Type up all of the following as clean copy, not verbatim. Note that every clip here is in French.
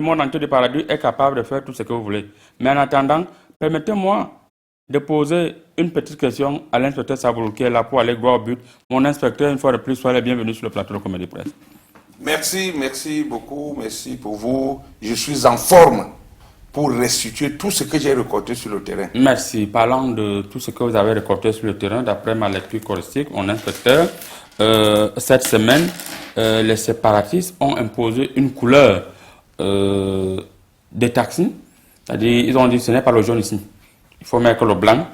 Le monde entier du paradis est capable de faire tout ce que vous voulez. Mais en attendant, permettez-moi de poser une petite question à l'inspecteur Saboulou qui est là pour aller droit au but. Mon inspecteur, une fois de plus, soyez bienvenue sur le plateau de Comédie Presse. Merci beaucoup, merci pour vous. Je suis en forme pour restituer tout ce que j'ai récolté sur le terrain. Merci. Parlant de tout ce que vous avez récolté sur le terrain, d'après ma lecture choristique, mon inspecteur, cette semaine, les séparatistes ont imposé une couleur des taxis. C'est-à-dire, ils ont dit ce n'est pas le jaune ici. Il faut mettre le blanc.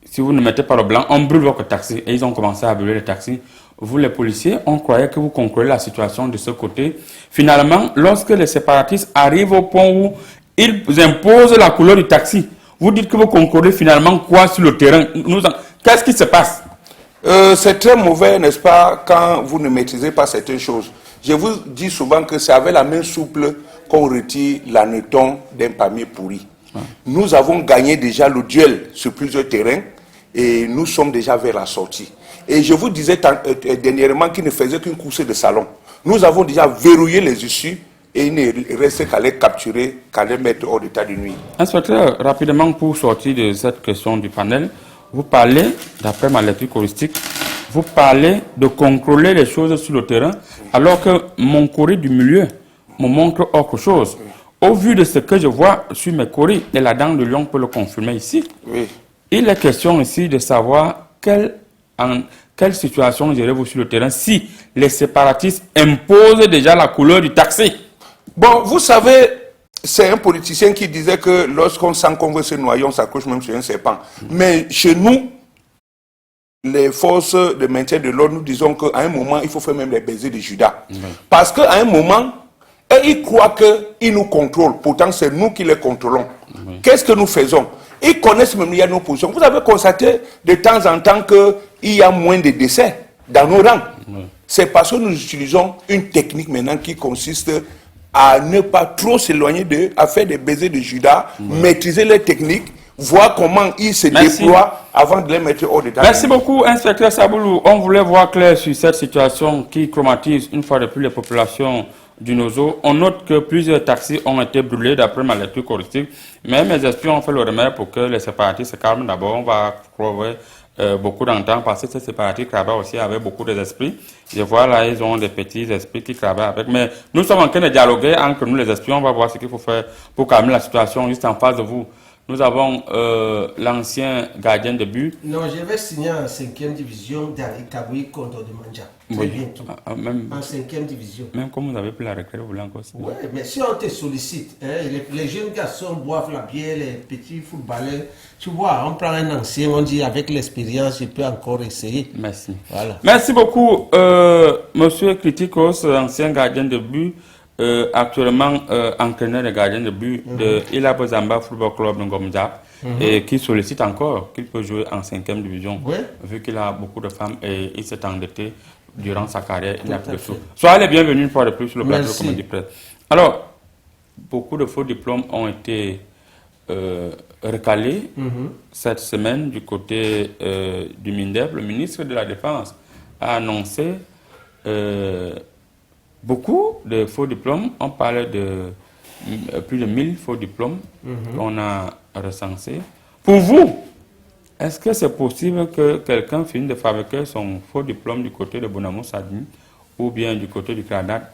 Si vous ne mettez pas le blanc, on brûle votre taxi. Et ils ont commencé à brûler les taxis. Vous, les policiers, on croyait que vous contrôlez la situation de ce côté. Finalement, lorsque les séparatistes arrivent au point où ils imposent la couleur du taxi, vous dites que vous contrôlez finalement quoi sur le terrain? Qu'est-ce qui se passe? C'est très mauvais, n'est-ce pas, quand vous ne maîtrisez pas certaines choses. Je vous dis souvent que c'est avec la main souple qu'on retire l'anneton d'un palmier pourri. Nous avons gagné déjà le duel sur plusieurs terrains et nous sommes déjà vers la sortie. Et je vous disais dernièrement qu'il ne faisait qu'une course de salon. Nous avons déjà verrouillé les issues et il ne restait qu'à les capturer, qu'à les mettre hors d'état de nuit. Inspecteur, rapidement pour sortir de cette question du panel, vous parlez, d'après ma lecture choristique, vous parlez de contrôler les choses sur le terrain, alors que mon courrier du milieu me montre autre chose. Au vu de ce que je vois sur mes courriers, et la dent de lion peut le confirmer ici, oui. Il est question ici de savoir en quelle situation gérez-vous sur le terrain si les séparatistes imposent déjà la couleur du taxi. Bon, vous savez, c'est un politicien qui disait que lorsqu'on sent qu'on veut se noyer, on s'accroche même sur un serpent. Mais chez nous, les forces de maintien de l'ordre, nous disons qu'à un moment, il faut faire même les baisers de Judas. Parce qu'à un moment, ils croient qu'ils nous contrôlent. Pourtant, c'est nous qui les contrôlons. Qu'est-ce que nous faisons? Ils connaissent même nos positions. Vous avez constaté de temps en temps qu'il y a moins de décès dans nos rangs. C'est parce que nous utilisons une technique maintenant qui consiste à ne pas trop s'éloigner d'eux, à faire des baisers de Judas, maîtriser les techniques, voir comment ils se déploient avant de les mettre hors d'état. Merci beaucoup, inspecteur Saboulou. On voulait voir clair sur cette situation qui traumatise une fois de plus les populations du Nozo. On note que plusieurs taxis ont été brûlés d'après ma lecture choristique, mais mes espions ont fait le remède pour que les séparatistes se calment. D'abord, on va trouver beaucoup d'entente parce que ces séparatistes travaillent aussi avec beaucoup d'esprits. Je vois là, ils ont des petits esprits qui travaillent avec. Mais nous sommes en train de dialoguer entre nous les espions. On va voir ce qu'il faut faire pour calmer la situation juste en face de vous. Nous avons l'ancien gardien de but. Non, je vais signer en 5e division d'Ari Kaboui contre de Manja. Très bientôt. Même, en 5e division. Même comme vous avez pris la retraite, vous voulez encore signer. Oui, mais si on te sollicite, hein, les jeunes garçons boivent la bière, les petits footballeurs, tu vois, on prend un ancien, on dit avec l'expérience, je peux encore essayer. Merci. Voilà. Merci beaucoup, monsieur Kritikos, ancien gardien de but. Actuellement entraîneur des gardiens de but de Ilabo Zamba Football Club de Ngomja et qui sollicite encore qu'il peut jouer en 5e division vu qu'il a beaucoup de femmes et il s'est endetté durant sa carrière. Il n'a plus de sous. Soyez les bienvenus une fois de plus sur le plateau de Comédie Presse. Alors, beaucoup de faux diplômes ont été recalés cette semaine du côté du MINDEF. Le ministre de la Défense a annoncé beaucoup de faux diplômes. On parlait de plus de 1000 faux diplômes qu'on a recensés. Pour vous, est-ce que c'est possible que quelqu'un finisse de fabriquer son faux diplôme du côté de Bonamou Sadini ou bien du côté du Canada,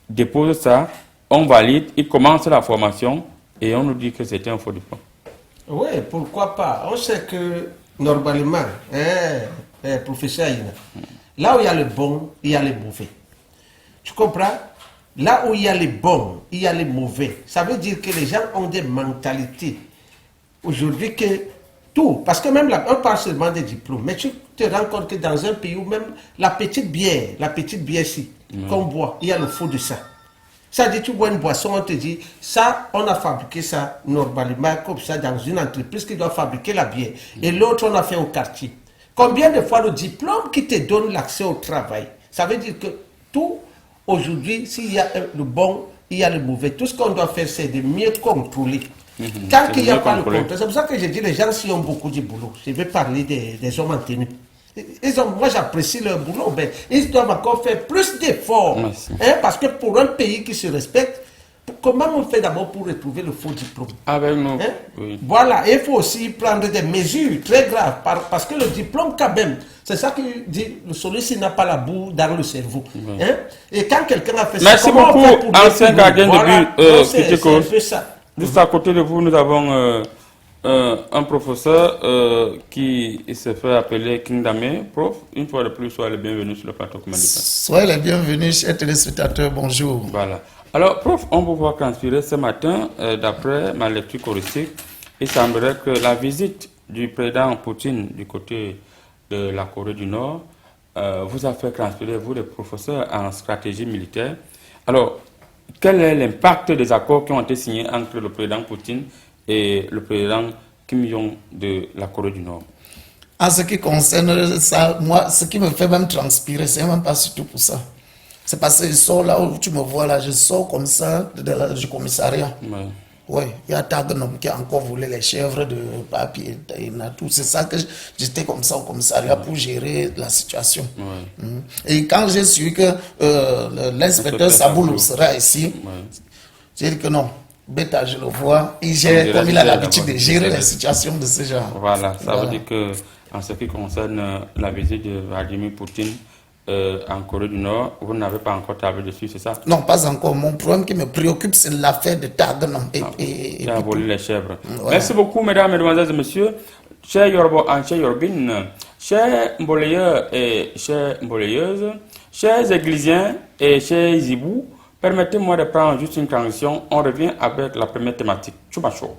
dépose ça, on valide, il commence la formation et on nous dit que c'était un faux diplôme? Oui, pourquoi pas. On sait que normalement, professeur Aïna, là où il y a le bon, il y a le mauvais. Tu comprends? Là où il y a les bons, il y a les mauvais. Ça veut dire que les gens ont des mentalités. Aujourd'hui, que tout, parce que même là, on parle seulement des diplômes, mais tu te rends compte que dans un pays où même la petite bière ici, qu'on boit, il y a le faux de ça. Ça dit, tu bois une boisson, on te dit, ça, on a fabriqué ça normalement comme ça dans une entreprise qui doit fabriquer la bière. Et l'autre, on a fait au quartier. Combien de fois le diplôme qui te donne l'accès au travail? Ça veut dire que tout, aujourd'hui, s'il y a le bon, il y a le mauvais. Tout ce qu'on doit faire, c'est de mieux contrôler. Quand il n'y a pas le contrôle, c'est pour ça que je dis les gens s'ils ont beaucoup de boulot. Je vais parler des hommes en tenue. Moi, j'apprécie leur boulot, mais ils doivent encore faire plus d'efforts. Parce que pour un pays qui se respecte, Comment on fait d'abord pour retrouver le faux diplôme? Avec nous. Hein? Oui. Voilà, il faut aussi prendre des mesures très graves parce que le diplôme, quand même, c'est ça qui dit celui-ci n'a pas la boue dans le cerveau. Hein? Et quand quelqu'un a fait ça, Merci comment on beaucoup, fait pour ancien gardien de voilà. but, Donc, c'est Kitiko. un peu ça. Juste à côté de vous, nous avons un professeur qui se fait appeler King Dame. Prof, une fois de plus, soyez le bienvenu sur le plateau. Comment dit-on? Soyez les bienvenus, chers téléspectateurs, bonjour. Voilà. Alors, prof, on vous voit transpirer ce matin, d'après ma lecture choristique, il semblerait que la visite du président Poutine du côté de la Corée du Nord vous a fait transpirer, vous, les professeurs en stratégie militaire. Alors, quel est l'impact des accords qui ont été signés entre le président Poutine et le président Kim Jong de la Corée du Nord? En ce qui concerne ça, moi, ce qui me fait même transpirer, c'est même pas surtout pour ça. C'est parce que je sors là où tu me vois là, je sors comme ça du commissariat. Ouais. Oui, il y a Tagnom qui a encore volé les chèvres de papier, tout. C'est ça que j'étais comme ça au commissariat pour gérer la situation. Ouais. Et quand j'ai su que l'inspecteur Saboulou sera ici, j'ai dit que non, Beta, je le vois, il gère comme il a l'habitude de gérer les situations de ce genre. Voilà, ça veut dire que en ce qui concerne la visite de Vladimir Poutine en Corée du Nord, vous n'avez pas encore tablé dessus, c'est ça? Non, pas encore. Mon problème qui me préoccupe, c'est l'affaire de Tagnom. Qui a volé les chèvres. Voilà. Merci beaucoup, mesdames, mesdemoiselles et messieurs. Chers Yorbo, chers Yorbines, chers Mbolayeurs et chers Mbolayeuses, chers Églisiens et chers Zibou, permettez-moi de prendre juste une transition. On revient avec la première thématique. Choubacho.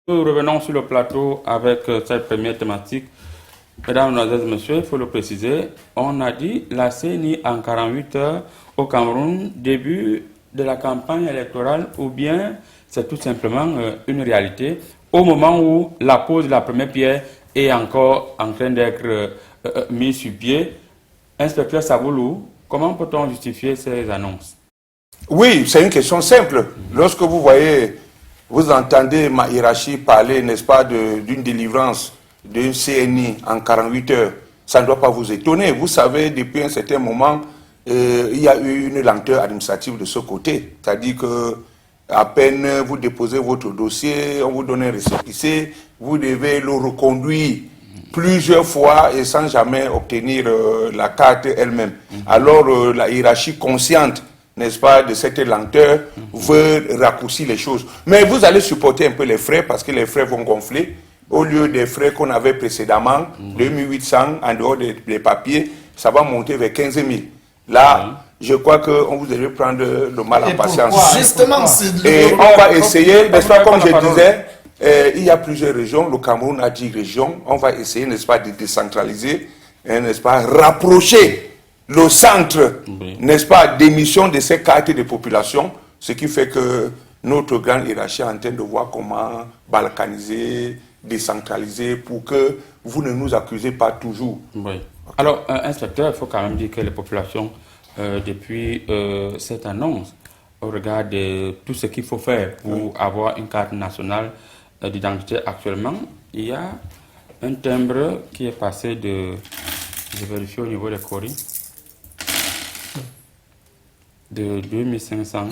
Nous revenons sur le plateau avec cette première thématique. Mesdames, Mesdemoiselles et Messieurs, il faut le préciser, on a dit la CENI en 48 heures au Cameroun, début de la campagne électorale, ou bien c'est tout simplement une réalité au moment où la pose de la première pierre est encore en train d'être mise sur pied. Inspecteur Saboulou, comment peut-on justifier ces annonces? Oui, c'est une question simple. Lorsque vous voyez, vous entendez ma hiérarchie parler, n'est-ce pas, d'une délivrance d'un CNI en 48 heures, ça ne doit pas vous étonner. Vous savez, depuis un certain moment, il y a eu une lenteur administrative de ce côté. C'est-à-dire que à peine vous déposez votre dossier, on vous donne un récépissé, vous devez le reconduire plusieurs fois et sans jamais obtenir la carte elle-même. Alors la hiérarchie consciente, n'est-ce pas, de cette lenteur, veut raccourcir les choses. Mais vous allez supporter un peu les frais parce que les frais vont gonfler. Au lieu des frais qu'on avait précédemment, 2800 en dehors des papiers, ça va monter vers 15 000. Là, je crois qu'on vous devez prendre le mal en patience. Justement, et on va essayer, n'est-ce pas, comme je disais, il y a plusieurs régions, le Cameroun a 10 régions, on va essayer, n'est-ce pas, de décentraliser, n'est-ce pas, rapprocher le centre, n'est-ce pas, d'émission de ces cartes de population, ce qui fait que notre grande hiérarchie est en train de voir comment balkaniser, décentraliser pour que vous ne nous accusez pas toujours. Oui. Alors, inspecteur, il faut quand même dire que les populations, depuis cette annonce, au regard de tout ce qu'il faut faire pour avoir une carte nationale d'identité actuellement, il y a un timbre qui est passé de, je vérifie au niveau des coris, de 2500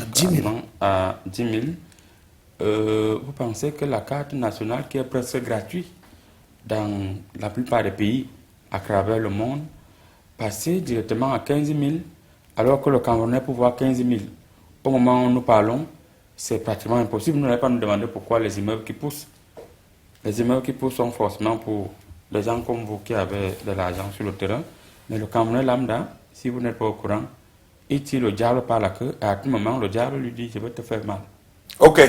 à 10 000. Vous pensez que la carte nationale, qui est presque gratuite dans la plupart des pays à travers le monde, passer directement à 15 000, alors que le Camerounais peut voir 15 000. Au moment où nous parlons, c'est pratiquement impossible. Vous n'allez pas nous demander pourquoi les immeubles qui poussent. Les immeubles qui poussent sont forcément pour les gens comme vous qui avez de l'argent sur le terrain. Mais le Camerounais lambda, si vous n'êtes pas au courant, il tire le diable par la queue et à tout moment, le diable lui dit « je vais te faire mal ». Ok,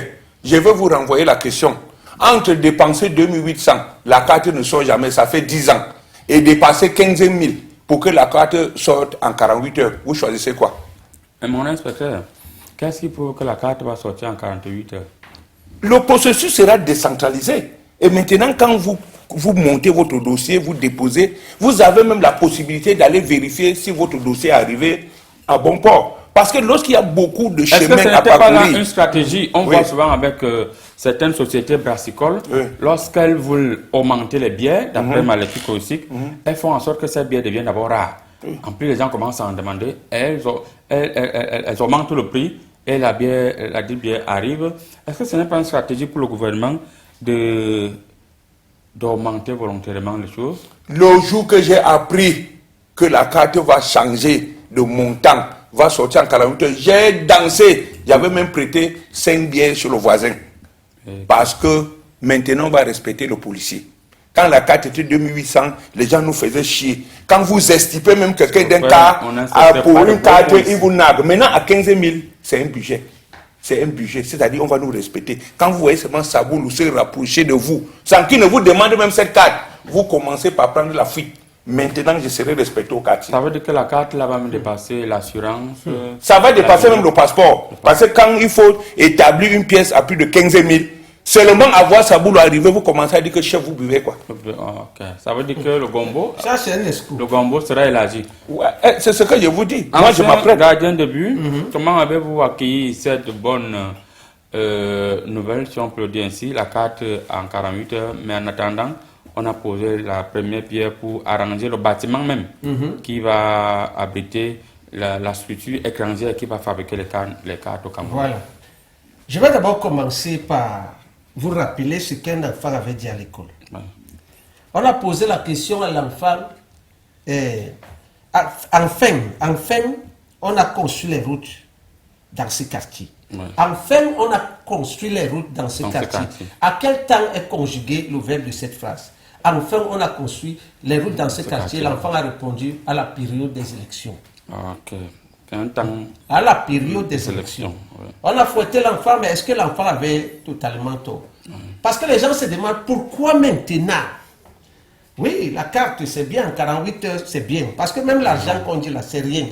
je vais vous renvoyer la question. Entre dépenser 2800, la carte ne sort jamais, ça fait 10 ans, et dépasser 15 000 pour que la carte sorte en 48 heures, vous choisissez quoi? Mais mon inspecteur, qu'est-ce qu'il faut que la carte va sortir en 48 heures? Le processus sera décentralisé. Et maintenant, quand vous montez votre dossier, vous déposez, vous avez même la possibilité d'aller vérifier si votre dossier est arrivé à bon port. Parce que lorsqu'il y a beaucoup de Est-ce que ce chemins à n'était pas là parcourir... une stratégie? On Oui. voit souvent avec certaines sociétés brassicoles, Oui. lorsqu'elles veulent augmenter les biais, d'après ma lecture touristique, elles font en sorte que ces biais deviennent d'abord rares. En plus, les gens commencent à en demander, elles augmentent le prix et la dit biais arrive. Est-ce que ce n'est pas une stratégie pour le gouvernement d'augmenter volontairement les choses? Le jour que j'ai appris que la carte va changer de montant, va sortir en 48 heures, j'ai dansé. J'avais même prêté 5 billets sur le voisin. Parce que maintenant, on va respecter le policier. Quand la carte était 2800, les gens nous faisaient chier. Quand vous estimez même quelqu'un d'un cas pour une carte, il vous nargue. Maintenant, à 15 000, c'est un budget. C'est un budget, c'est-à-dire on va nous respecter. Quand vous voyez seulement Saboulou se rapprocher de vous, sans qu'il ne vous demande même cette carte, vous commencez par prendre la fuite. Maintenant, je serai respecté au quartier. Ça veut dire que la carte là va me dépasser l'assurance. Ça va dépasser même le passeport. Parce que quand il faut établir une pièce à plus de 15 000, seulement avoir Saboulou arriver, vous commencez à dire que chef, vous buvez quoi. Ok. Ça veut dire que le gombo, Ça, c'est un escroc. le gombo sera élargi. Ouais, c'est ce que je vous dis. Moi, je Ancien m'apprête. gardien de but, comment avez-vous accueilli cette bonne nouvelle, si on peut le dire ainsi, la carte en 48 heures, mais en attendant, on a posé la première pierre pour arranger le bâtiment même qui va abriter la structure étrangère qui va fabriquer les cartes au Cameroun. Voilà. Je vais d'abord commencer par vous rappeler ce qu'un enfant avait dit à l'école. Ouais. On a posé la question à l'enfant. Enfin, on a construit les routes dans ce quartier. Ouais. Enfin, on a construit les routes dans ce Dans ce quartier. quartier. À quel temps est conjugué le verbe de cette phrase? Enfin, on a construit les routes dans ce quartier. L'enfant a répondu à la période des élections. Ok. C'est un temps. À la période des élections. Ouais. On a fouetté l'enfant, mais est-ce que l'enfant avait totalement tort? Parce que les gens se demandent pourquoi maintenant? Oui, la carte c'est bien, 48 heures c'est bien. Parce que même l'argent qu'on dit là, c'est rien.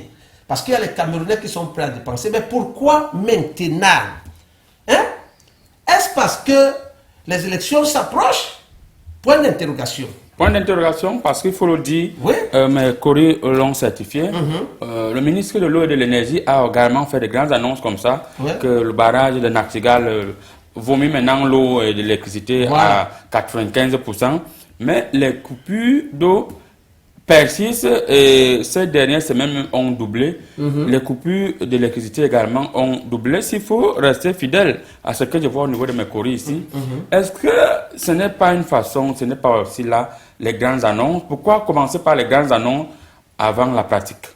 Parce qu'il y a les Camerounais qui sont prêts à dépenser. Mais pourquoi maintenant? Hein? Est-ce parce que les élections s'approchent? Point d'interrogation. Point d'interrogation, parce qu'il faut le dire, Oui. mes courriers l'ont certifié. Le ministre de l'eau et de l'énergie a également fait de grandes annonces comme ça, Oui. que le barrage de Nachtigal vomit maintenant l'eau et de l'électricité Voilà. à 95%. Mais les coupures d'eau persistent et ces dernières semaines ont doublé. Les coupures de l'électricité également ont doublé. S'il faut rester fidèle à ce que je vois au niveau de mes courriers ici, est-ce que ce n'est pas une façon, ce n'est pas aussi là les grandes annonces? Pourquoi commencer par les grandes annonces avant la pratique?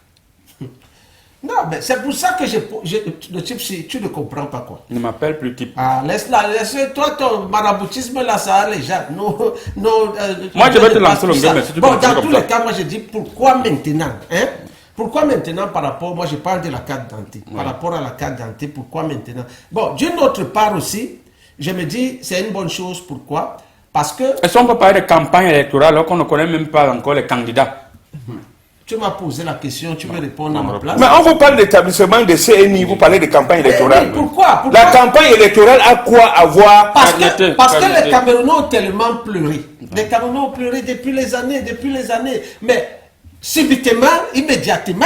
Non, mais c'est pour ça que le type, tu ne comprends pas quoi. Ne m'appelle plus type. Ah, laisse-toi ton maraboutisme là, ça a les gens. Moi, je vais te lancer le game, mais si tu bon, continues dans comme tous ça. les cas, moi je dis pourquoi maintenant, hein? Pourquoi maintenant par rapport, moi je parle de la carte d'identité, par rapport à la carte d'identité, pourquoi maintenant? Bon, d'une autre part aussi, je me dis, c'est une bonne chose, pourquoi? Parce que... Est-ce qu'on peut parler de campagne électorale alors qu'on ne connaît même pas encore les candidats? Tu m'as posé la question, tu veux répondre à ma place. Mais on vous parle d'établissement de CNI, vous parlez de campagne électorale. Oui, pourquoi? La campagne électorale a quoi à voir? Parce que Qualité. les Camerounais ont tellement pleuré. Les Camerounais ont pleuré depuis les années. Mais subitement, immédiatement,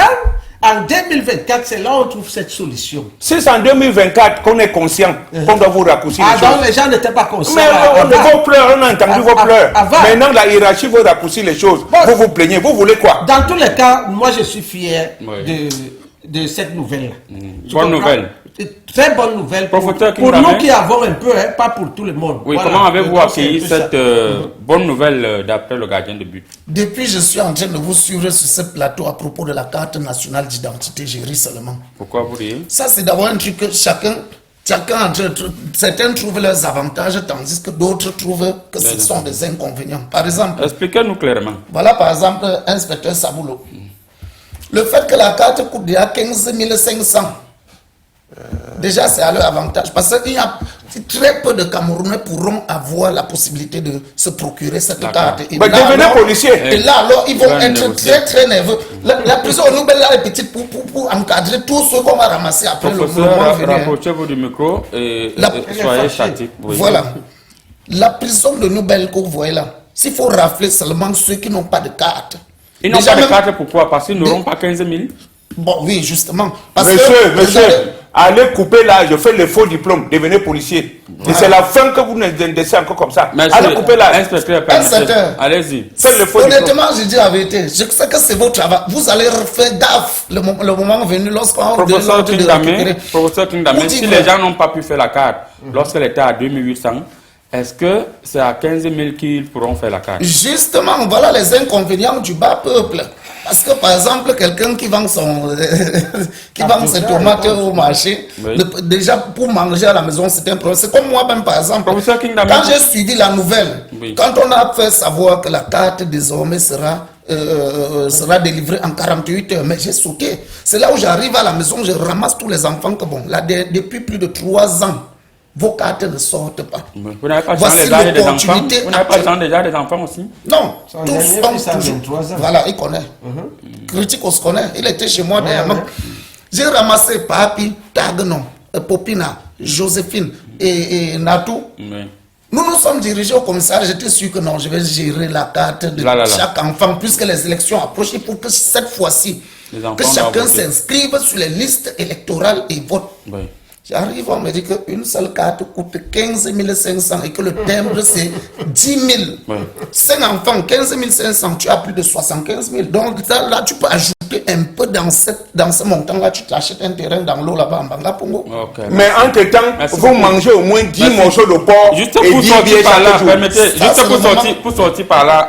en 2024, c'est là où on trouve cette solution. Si c'est en 2024 qu'on est conscient qu'on doit vous raccourcir les Donc choses. les gens n'étaient pas conscients. Mais vos pleurs, on a entendu vos pleurs. Avant. Maintenant, la hiérarchie vous raccourcir les choses. Bon. Vous vous plaignez, vous voulez quoi? Dans tous les cas, moi je suis fier Oui. de cette nouvelle-là. Tu Bonne comprends? nouvelle. Très bonne nouvelle pour Professeur nous Kindamé. qui avons un peu, hein, pas pour tout le monde. Oui, Voilà. comment avez-vous Donc, c'est accueilli un peu ça. cette bonne nouvelle d'après le gardien de but? Depuis, je suis en train de vous suivre sur ce plateau à propos de la carte nationale d'identité, j'ai ri seulement. Pourquoi vous riez? Ça, c'est d'abord un truc que chacun certains trouvent leurs avantages, tandis que d'autres trouvent que ce sont des inconvénients. Par exemple, Expliquez-nous clairement. voilà par exemple inspecteur Saboulou. Le fait que la carte coûte déjà 15 500, déjà c'est à leur avantage. Parce qu'il y a très peu de Camerounais pourront avoir la possibilité de se procurer cette carte. Et Mais là, devenez alors- policier. Et là, alors, ils vont Ils vont être négocier. très nerveux. La prison au Noubel là est petite pour encadrer tout ce qu'on va ramasser après le moment Professeur, venu. hein. rapprochez-vous du micro et La- soyez statique. Oui. Voilà. La prison de Noubel que vous voyez là, s'il faut rafler seulement ceux qui n'ont pas de carte. Ils n'ont Déjà pas de même- carte, pourquoi? Parce qu'ils n'auront pas 15 000. Bon, oui, justement. Parce Monsieur, que, monsieur, regardez, allez couper là, je fais le faux diplôme, devenez policier. Et c'est la fin que vous ne laissez encore comme ça. Allez couper là. Inspecteur, Inspecteur. allez-y. Faites le faux diplôme. honnêtement, je dis la vérité. Je sais que c'est votre travail. Vous allez refaire gaffe le moment venu lorsqu'on Professeur Kingdame, Vous si dites les vrai. gens n'ont pas pu faire la carte lorsqu'elle était à 2800, est-ce que c'est à 15 000 qu'ils pourront faire la carte? Justement, voilà les inconvénients du bas peuple. Parce que par exemple, quelqu'un qui vend son qui vend ses tomates au marché, Oui. déjà pour manger à la maison, c'est un problème. C'est comme moi-même par exemple. Professeur Kingdame. Quand j'ai suivi la nouvelle, Oui. quand on a fait savoir que la carte désormais sera délivrée en 48 heures, mais j'ai sauté. C'est là où j'arrive à la maison, je ramasse tous les enfants que bon, là, depuis plus de 3 ans, vos cartes ne sortent pas. Vous n'avez pas Voici déjà des enfants? l'opportunité Vous n'avez pas actuelle. déjà des enfants aussi? Non, Son tous dernier ont fils a toujours. 23 ans. Voilà, il connaît. Critique, on se connaît. Il était chez moi dernièrement. J'ai ramassé Papi, Tagnon, Popina, Joséphine et Natou. Oui. Nous nous sommes dirigés au commissariat. J'étais sûr que non, je vais gérer la carte de Là. chaque enfant, puisque les élections approchent, pour que cette fois-ci, Les enfants que doivent chacun voter. s'inscrive sur les listes électorales et vote. Oui. J'arrive, on me dit qu'une seule carte coûte 15 500 et que le timbre c'est 10 000. Oui. 5 enfants, 15 500, tu as plus de 75 000. Donc là, tu peux ajouter un peu dans ce montant-là, tu t'achètes un terrain dans l'eau là-bas en Banga Pongo. Ok. Mais entre-temps, Merci vous beaucoup. mangez au moins 10 Merci. morceaux de porc Juste et pour 10 sortir billets par là, chaque jour. permettez, Ça, juste c'est le moment. pour sortir par là,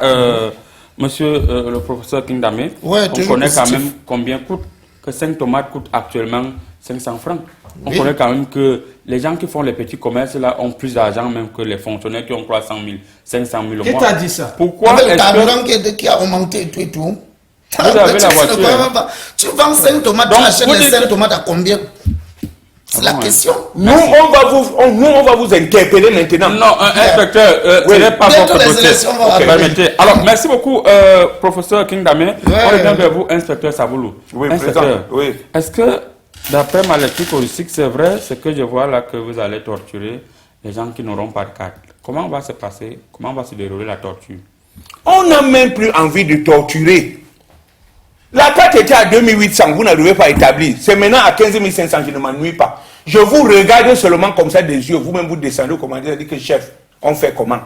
monsieur le professeur Kingdame, Ouais, on toujours connaît quand positif. même combien coûte, que 5 tomates coûtent actuellement 500 francs. On Oui. connaît quand même que les gens qui font les petits commerces là ont plus d'argent même que les fonctionnaires qui ont 300 000, 500 000 au Qui mois. t'a dit ça? Pourquoi Avec le est-ce que... carburant qui a augmenté et tout et tout. Vous avez Tu la ne voiture, connais hein. pas. Tu vends 5 tomates, Donc, tu achètes vous les dites 5 que- tomates à combien? C'est la bon, hein. question. Nous, on va vous interpeller maintenant. Non, inspecteur, Oui. ce n'est pas Bientôt votre les dossier. élections vont Ok, arriver. permettez. Alors, merci beaucoup, professeur Kingdame. On revient vers vous, inspecteur Saboulou. Oui, Inspecteur, président, oui. est-ce que, d'après ma lecture politique, c'est vrai ce que je vois là, que vous allez torturer les gens qui n'auront pas de carte? Comment va se passer, comment va se dérouler la torture? On n'a même plus envie de torturer. La carte était à 2800, vous n'arrivez pas à établir. C'est maintenant à 15 500, je ne m'ennuie pas. Je vous regarde seulement comme ça des yeux. Vous-même, vous descendez au commandant et dites que chef, on fait comment?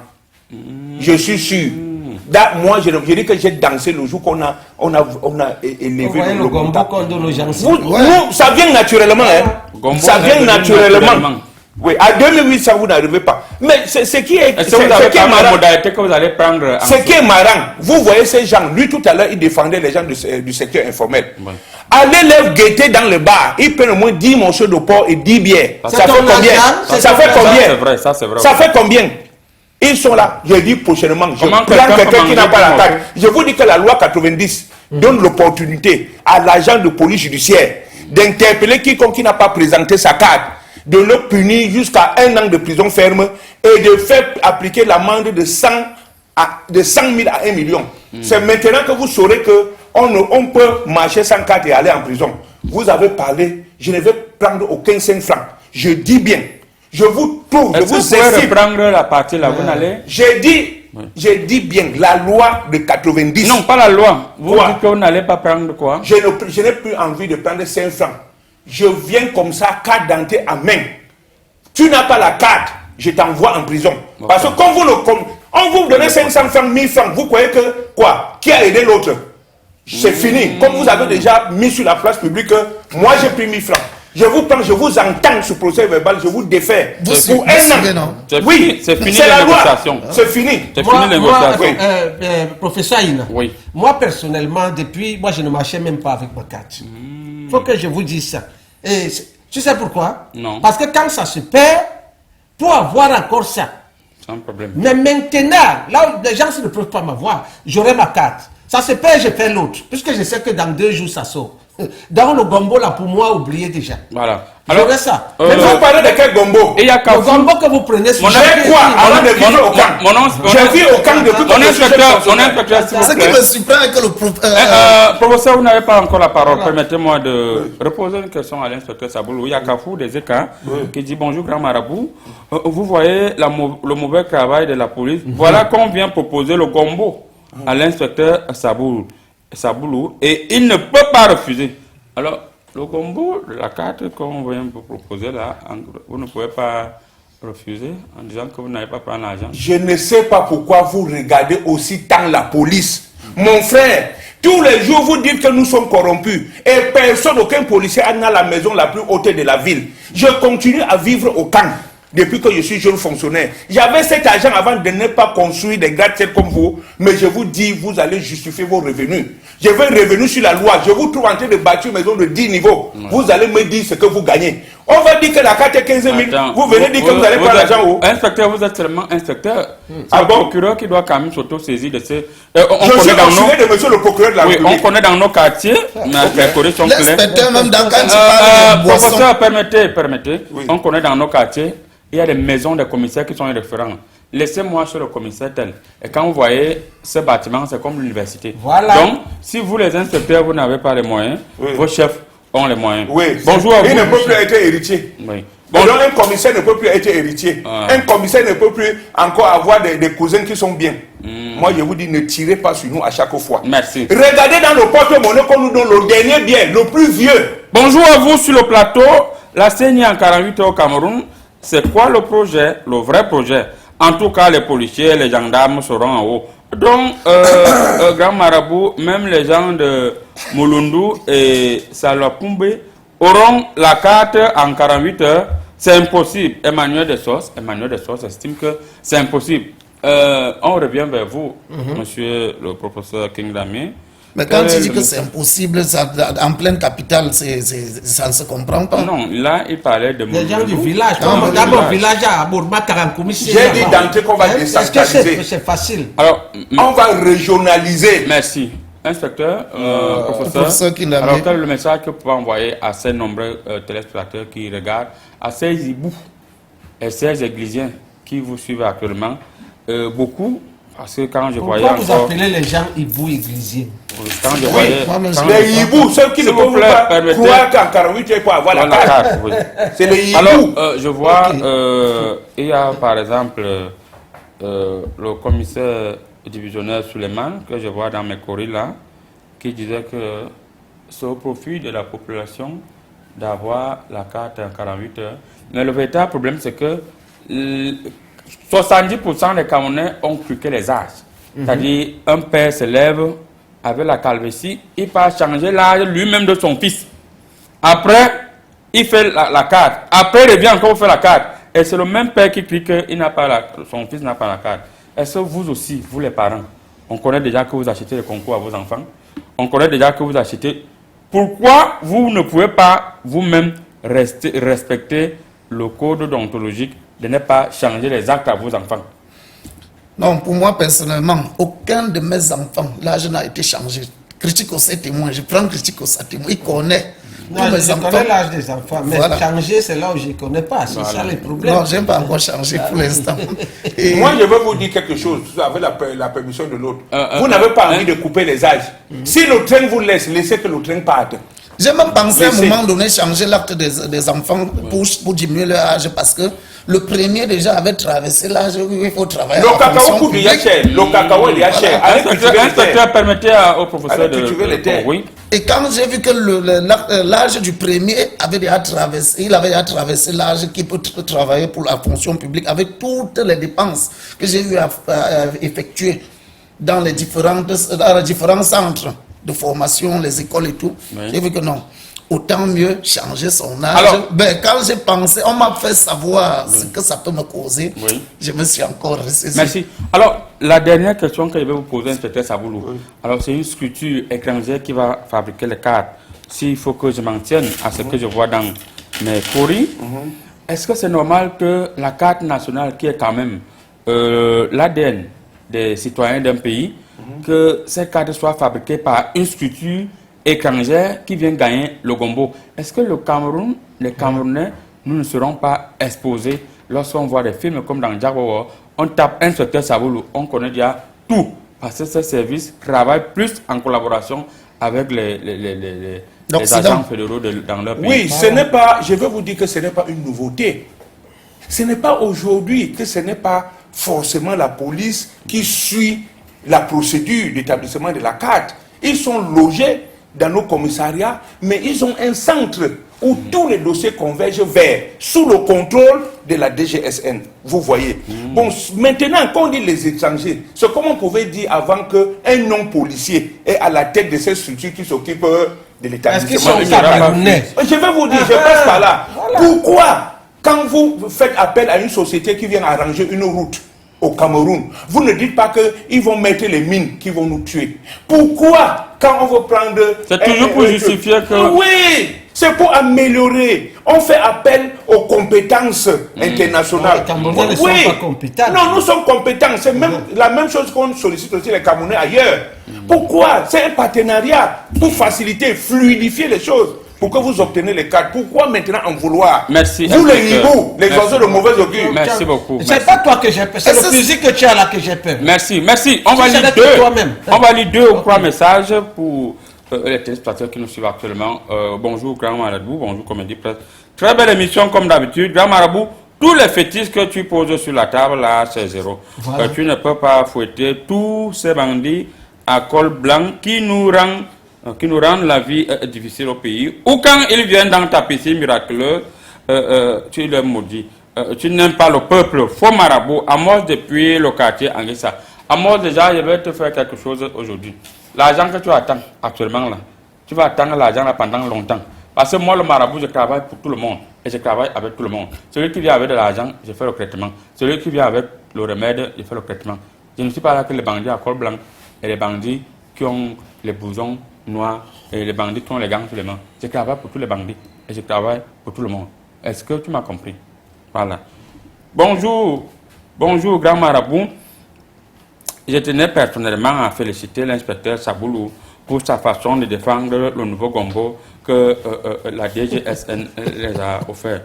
Je suis sûr. Moi, je dis que j'ai dansé le jour qu'on a élevé Vous voyez le gombo montant. qu'on donne aux gens. Nous, ça vient naturellement. Hein. Gombo, Ça vient vient naturellement. naturellement. Oui, à 2800, vous n'arrivez pas. Mais ce qui est, Est-ce que vous avez qui est pas la marrant, modalité que vous allez prendre en ce qui est marrant, vous voyez ces gens, lui tout à l'heure, il défendait les gens du secteur informel. Ouais. Allez les guetter dans le bar, ils prennent au moins 10 morceaux de porc et 10 bières. C'est Ça fait ton combien? argent, Ça fait Ça, c'est combien? vrai, ça c'est vrai. Ça fait combien? Ils sont là. Je dis prochainement, je Comment prends quelqu'un quelqu'un peut qui n'a manger pas la du carte. Je vous dis que la loi 90 donne l'opportunité à l'agent de police judiciaire d'interpeller quiconque qui n'a pas présenté sa carte, de le punir jusqu'à 1 an de prison ferme et de faire appliquer l'amende de 100 000 à 1 million. C'est maintenant que vous saurez que on peut marcher sans carte et aller en prison. Vous avez parlé, je ne vais prendre aucun 5 francs. Je dis bien, je vous trouve, je Est-ce que vous vous pouvez incite. reprendre la partie là, vous n'allez... J'ai dit bien, la loi de 90. Non, pas la loi. Vous Quoi? dites que vous n'allez pas prendre quoi? Je n'ai plus envie de prendre 5 francs. Je viens comme ça, carte d'identité à main. Tu n'as pas la carte, je t'envoie en prison. Ok. Parce que comme on vous donne 500 francs, 1000 francs, vous croyez que quoi? Qui a aidé l'autre? C'est fini. Comme vous avez déjà mis sur la place publique, moi j'ai pris 1000 francs. Je vous prends, je vous entends sur procès verbal, je vous défais. Vous Pour suivez, un an. non? Oui, c'est fini c'est les la loi. négociations. C'est fini. C'est fini les négociations. Professeur Aïna, Oui. moi personnellement, depuis, moi je ne marchais même pas avec ma carte. Il faut que je vous dise ça. Et tu sais pourquoi? Non. Parce que quand ça se perd, pour avoir encore ça, Sans problème. mais maintenant, là où les gens ne peuvent pas m'avoir, j'aurai ma carte. Ça se perd, je fais l'autre. Puisque je sais que dans 2 jours, ça sort. Dans le gombo, là, pour moi, oubliez déjà. Voilà. J'aurai ça. Mais vous parlez de quel gombo? Et il y a Le Kafou. gombo que vous prenez sur J'ai quoi avant de vivre au camp? J'ai vu au camp depuis Mon que je suis chef inspecteur, fonctionnaire. s'il vous Ce qui plaît. me surprend est que le Professeur, vous n'avez pas encore la parole. Permettez-moi de reposer une question à l'inspecteur Saboulou. Il y a Kafou des ECA qui dit bonjour grand marabout. Vous voyez le mauvais travail de la police. Voilà qu'on vient proposer le gombo à l'inspecteur Saboulou et il ne peut pas refuser. Alors, le combo de la carte qu'on vient vous proposer là, vous ne pouvez pas refuser en disant que vous n'avez pas pris l'argent. Je ne sais pas pourquoi vous regardez aussi tant la police. Mon frère, tous les jours vous dites que nous sommes corrompus et personne, aucun policier n'a la maison la plus haute de la ville. Je continue à vivre au camp depuis que je suis jeune fonctionnaire. J'avais cet argent avant de ne pas construire des gratte-ciel comme vous, mais je vous dis, vous allez justifier vos revenus. Je vais revenir sur la loi. Je vous trouve en train de bâtir une maison de 10 niveaux. Vous allez me dire ce que vous gagnez. On va dire que la carte est 15 000. Attends, vous venez dire que vous allez prendre l'argent où? Inspecteur, vous êtes seulement inspecteur. C'est le bon? procureur qui doit quand même s'auto-saisir de ces... Je suis auxiliaire de monsieur le procureur de la Oui, République. on connaît dans nos quartiers, les corées sont claires. L'inspecteur, même dans quand tu parles de boisson. Professeur, permettez. Oui. On connaît dans nos quartiers, il y a des maisons des commissaires qui sont référents. Laissez-moi sur le commissaire tel. Et quand vous voyez ce bâtiment, c'est comme l'université. Voilà. Donc, si vous les inspecteurs, vous n'avez pas les moyens, Oui. vos chefs ont les moyens. Oui. Bonjour à vous. Il ne peut plus être héritier. Oui. Donc un commissaire ne peut plus être héritier. Un commissaire ne peut plus encore avoir des cousins qui sont bien. Moi, je vous dis, ne tirez pas sur nous à chaque fois. Merci. Regardez dans le porte-monnaie qu'on nous donne le dernier bien, le plus vieux. Bonjour à vous sur le plateau. La CENI en 48 heures au Cameroun, c'est quoi le projet, le vrai projet? En tout cas, les policiers, les gendarmes seront en haut. Donc, Grand Marabout, même les gens de Mulundu et Salapumbe auront la carte en 48 heures. C'est impossible. Emmanuel Dessos estime que c'est impossible. On revient vers vous, monsieur le professeur King Damien. Mais quand tu dis que c'est impossible, ça, en pleine capitale, ça ne se comprend pas. Non, là, il parlait de Les gens du Mulundu. village. Non, D'abord, village à Bourma, Karankoumi. J'ai dit d'entrée qu'on va Est-ce que décentraliser. c'est facile? Alors, On va régionaliser. merci. Inspecteur, professeur, professeur Kindamé. alors quel est le message que vous pouvez envoyer à ces nombreux téléspectateurs qui regardent, à ces hiboux et ces églisiens qui vous suivent actuellement? Beaucoup, parce que quand je voyais Pourquoi vous encore... appelez les gens hibou églisiers? Quand je voyais... moi-même, quand Les je- hiboux, ceux qui ne S'il vous peuvent plaît, pas permettez- croire qu'en 48 il faut avoir la Voilà, carte. carte, oui. C'est les hiboux. Alors, je vois, il y a par exemple le commissaire divisionnaire Suleiman, que je vois dans mes courriers là, qui disait que c'est au profit de la population d'avoir la carte en 48 heures. Mais le véritable problème, c'est que 70% des Camerounais ont truqué les âges. C'est-à-dire, un père se lève avec la calvitie, il part changer l'âge lui-même de son fils. Après, il fait la carte. Après, il revient encore pour faire la carte. Et c'est le même père qui crie que son fils n'a pas la carte. Est-ce que vous aussi, vous les parents, on connaît déjà que vous achetez les concours à vos enfants? On connaît déjà que vous achetez. Pourquoi vous ne pouvez pas vous-même respecter le code déontologique de ne pas changer les actes à vos enfants? Non, pour moi personnellement, aucun de mes enfants, l'âge n'a été changé. Critique au témoin, je prends critique au témoin, il connaît. Non, je connais l'âge des enfants, mais Voilà. changer, c'est là où je ne connais pas. C'est ça le problème. Non, je n'ai pas encore changé pour l'instant. Et Moi, je vais vous dire quelque chose, avec la permission de l'autre. Vous n'avez pas envie de couper les âges. Si le train vous laisse, laissez que le train parte. j'ai même pensé à un Laissez. moment donné changer l'acte des enfants pour diminuer leur âge parce que le premier déjà avait traversé l'âge où il faut travailler. Le en cacao fonction coûte publique. cher. Le cacao il est cher. Allez cultiver les terres. Inspecteur, permettez au professeur Allez cultiver les terres. Oui. Et quand j'ai vu que l'âge du premier avait déjà traversé, il avait déjà traversé l'âge qui peut travailler pour la fonction publique avec toutes les dépenses que j'ai eu à effectuer dans les différents centres de formation, les écoles et tout. Oui. J'ai vu que non, autant mieux changer son âge. Alors- Ben, quand j'ai pensé, on m'a fait savoir ce que ça peut me causer. Oui. Je me suis encore ressaisi. Merci. Alors, la dernière question que je vais vous poser, inspecteur Saboulou. Alors, c'est une structure étrangère qui va fabriquer les cartes. S'il faut que je m'en tienne à ce que je vois dans mes courriers, est-ce que c'est normal que la carte nationale, qui est quand même l'ADN des citoyens d'un pays, que cette carte soit fabriquée par une structure étrangère qui vient gagner le gombo? Est-ce que le Cameroun, les Camerounais, nous ne serons pas exposés lorsqu'on voit des films comme dans Jaguar, on tape inspecteur Saboulou, on connaît déjà tout, parce que ce service travaille plus en collaboration avec les L'Occident. agents fédéraux dans leur pays. Oui, ce n'est pas, je vais vous dire que ce n'est pas une nouveauté. Ce n'est pas aujourd'hui que ce n'est pas forcément la police qui suit la procédure d'établissement de la carte. Ils sont logés dans nos commissariats, mais ils ont un centre où tous les dossiers convergent vers, sous le contrôle de la DGSN. Vous voyez. Bon, maintenant, quand on dit les étrangers, c'est comme on pouvait dire avant qu'un non-policier est à la tête de ces structures qui s'occupent de l'établissement. Est-ce qu'ils sont camerounais? Je vais vous dire, je passe par là. Voilà. Pourquoi, quand vous faites appel à une société qui vient arranger une route au Cameroun, vous ne dites pas qu'ils vont mettre les mines qui vont nous tuer? Pourquoi, quand on veut prendre... C'est toujours pour justifier que... Oui, c'est pour améliorer. On fait appel aux compétences internationales. Les Camerounais ne sont pas compétents. Non, nous sommes compétents. C'est même la même chose qu'on sollicite aussi les Camerounais ailleurs. Pourquoi? C'est un partenariat pour faciliter, fluidifier les choses. Pour que vous obtenez les cartes. Pourquoi maintenant en vouloir? Merci. Vous les hiboux, les oiseaux de mauvais augure. Merci beaucoup. C'est pas toi que j'ai peur, c'est le fusil que tu as là que j'ai peur. Merci. On va lire deux ou trois messages pour les téléspectateurs qui nous suivent actuellement. Bonjour Grand Marabout, bonjour Comédie Presse. Très belle émission comme d'habitude. Grand Marabout, tous les fétiches que tu poses sur la table là, c'est zéro. Voilà. Tu ne peux pas fouetter tous ces bandits à col blanc qui nous rendent la vie difficile au pays. Ou quand ils viennent dans ta piscine miraculeuse, tu leur maudis. Tu n'aimes pas le peuple. Faux marabout. Amos depuis le quartier Anguissa. Amos, déjà, je vais te faire quelque chose aujourd'hui. L'argent que tu attends actuellement là, tu vas attendre l'argent là pendant longtemps. Parce que moi, le marabout, je travaille pour tout le monde. Et je travaille avec tout le monde. Celui qui vient avec de l'argent, je fais le traitement. Celui qui vient avec le remède, je fais le traitement. Je ne suis pas là que les bandits à col blanc et les bandits qui ont les blousons noirs et les bandits qui ont les gants sur les mains. Je travaille pour tous les bandits et je travaille pour tout le monde. Est-ce que tu m'as compris? Voilà. Bonjour Grand Marabout. Je tenais personnellement à féliciter l'inspecteur Saboulou pour sa façon de défendre le nouveau gombo que la DGSN les a offert.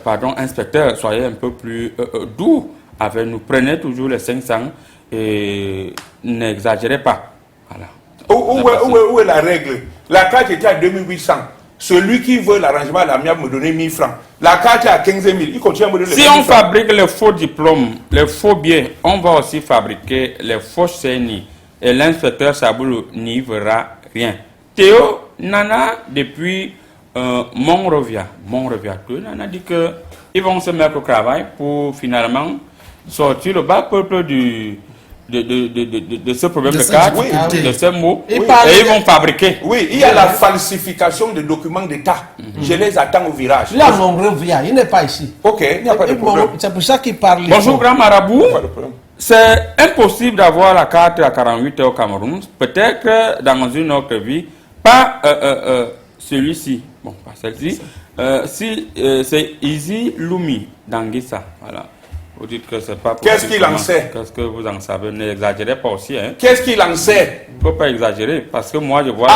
Pardon, inspecteur, soyez un peu plus doux avec nous. Prenez toujours les 500 et n'exagérez pas. Voilà. Où est la règle? La carte était à 2800. Celui qui veut l'arrangement à l'amiable me donner 1000 francs. La carte est à 15 000. Il continue à me donner. Si on fabrique les faux diplômes, les faux billets, on va aussi fabriquer les faux CNI. Et l'inspecteur Saboulou n'y verra rien. Théo Nana, depuis Monrovia, Théo Nana dit qu'ils vont se mettre au travail pour finalement sortir le bas peuple de ce problème de carte, de ces mots, et ils vont fabriquer. Oui, il y a la falsification de documents d'État. Je les attends au virage. Là, Monrovia, il n'est pas ici. Ok, il n'y a pas de problème. C'est pour ça qu'il parle. Bonjour Grand Marabout. C'est impossible d'avoir la carte à 48 heures au Cameroun. Peut-être que dans une autre vie, pas celui-ci, bon, pas celle-ci, si c'est Easy Lumi d'Anguissa, voilà. Vous dites que c'est pas possible. Qu'est-ce qu'il en sait? Qu'est-ce que vous en savez? N'exagérez pas aussi, hein. Qu'est-ce qu'il en sait? Il ne faut pas exagérer, parce que moi je vois...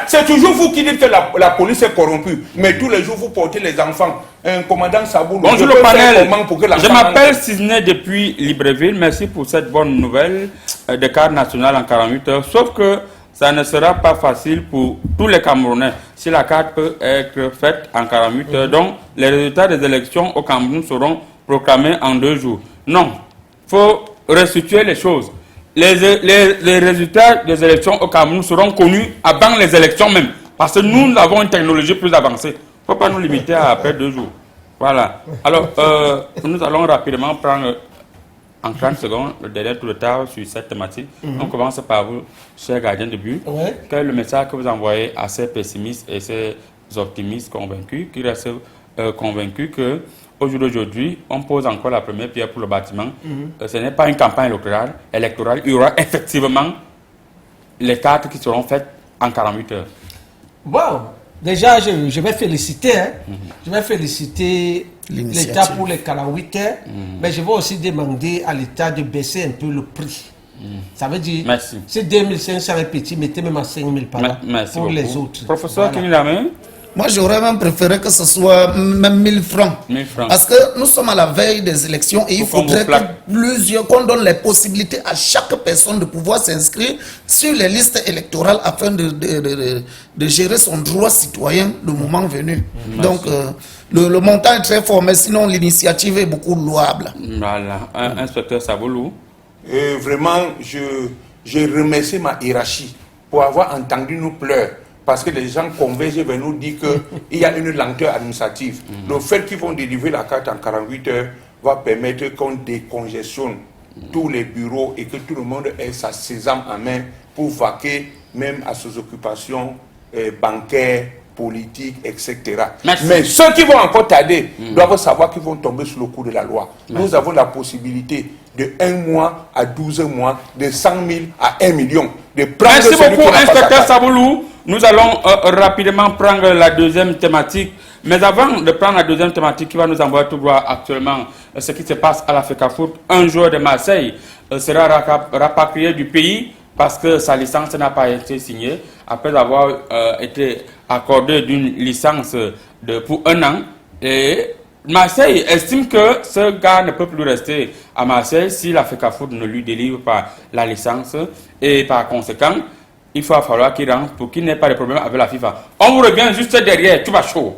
C'est toujours vous qui dites que la police est corrompue, mais tous les jours vous portez les enfants. Un commandant Saboulou. Bonjour le panel, je m'appelle Cisné depuis Libreville, merci pour cette bonne nouvelle de carte nationale en 48 heures, sauf que ça ne sera pas facile pour tous les Camerounais si la carte peut être faite en 48 heures. Donc les résultats des élections au Cameroun seront proclamés en 2 jours. Non, il faut restituer les choses. Les résultats des élections au Cameroun seront connus avant les élections même. Parce que nous avons une technologie plus avancée. Il ne faut pas nous limiter à après 2 jours. Voilà. Alors, nous allons rapidement prendre en 30 secondes le dernier tour de table sur cette thématique. On commence par vous, cher gardien de but. Quel est le message que vous envoyez à ces pessimistes et ces optimistes convaincus qui restent convaincus que au jour d'aujourd'hui, on pose encore la première pierre pour le bâtiment. Ce n'est pas une campagne électorale. Il y aura effectivement les cartes qui seront faites en 48 heures. Bon, déjà, je vais féliciter. Je vais féliciter l'État pour les 48 heures. Mais je vais aussi demander à l'État de baisser un peu le prix. Ça veut dire, c'est 2500 est petit, mettez même à 5000 par an pour beaucoup. Les autres. Professeur Kinilame? Moi, j'aurais même préféré que ce soit même 1000 francs. 1000 francs. Parce que nous sommes à la veille des élections et il faudrait qu'on donne les possibilités à chaque personne de pouvoir s'inscrire sur les listes électorales afin de gérer son droit citoyen le moment venu. Donc, le montant est très fort, mais sinon l'initiative est beaucoup louable. Voilà. Inspecteur Saboulou. Vraiment, je remercie ma hiérarchie pour avoir entendu nos pleurs. parce que les gens convergent vers nous dire qu'il y a une lenteur administrative. Le fait qu'ils vont délivrer la carte en 48 heures va permettre qu'on décongestionne tous les bureaux et que tout le monde ait sa sésame en main pour vaquer même à ses occupations bancaires, politiques, etc. Merci. Mais ceux qui vont encore tarder doivent savoir qu'ils vont tomber sous le coup de la loi. Nous avons la possibilité de 1 mois à 12 mois, de 100 000 à 1 million. De prendre Merci celui beaucoup, qui n'a pas sa inspecteur carte. Saboulou. Nous allons rapidement prendre la deuxième thématique. Mais avant de prendre la deuxième thématique qui va nous envoyer tout droit actuellement ce qui se passe à la FECAFOOT, un joueur de Marseille sera rapatrié du pays parce que sa licence n'a pas été signée après avoir été accordé d'une licence pour 1 an. Et Marseille estime que ce gars ne peut plus rester à Marseille si la FECAFOOT ne lui délivre pas la licence. Et par conséquent, il va falloir qu'il rentre pour qu'il n'ait pas de problème avec la FIFA. On vous revient juste derrière, tu vas chaud.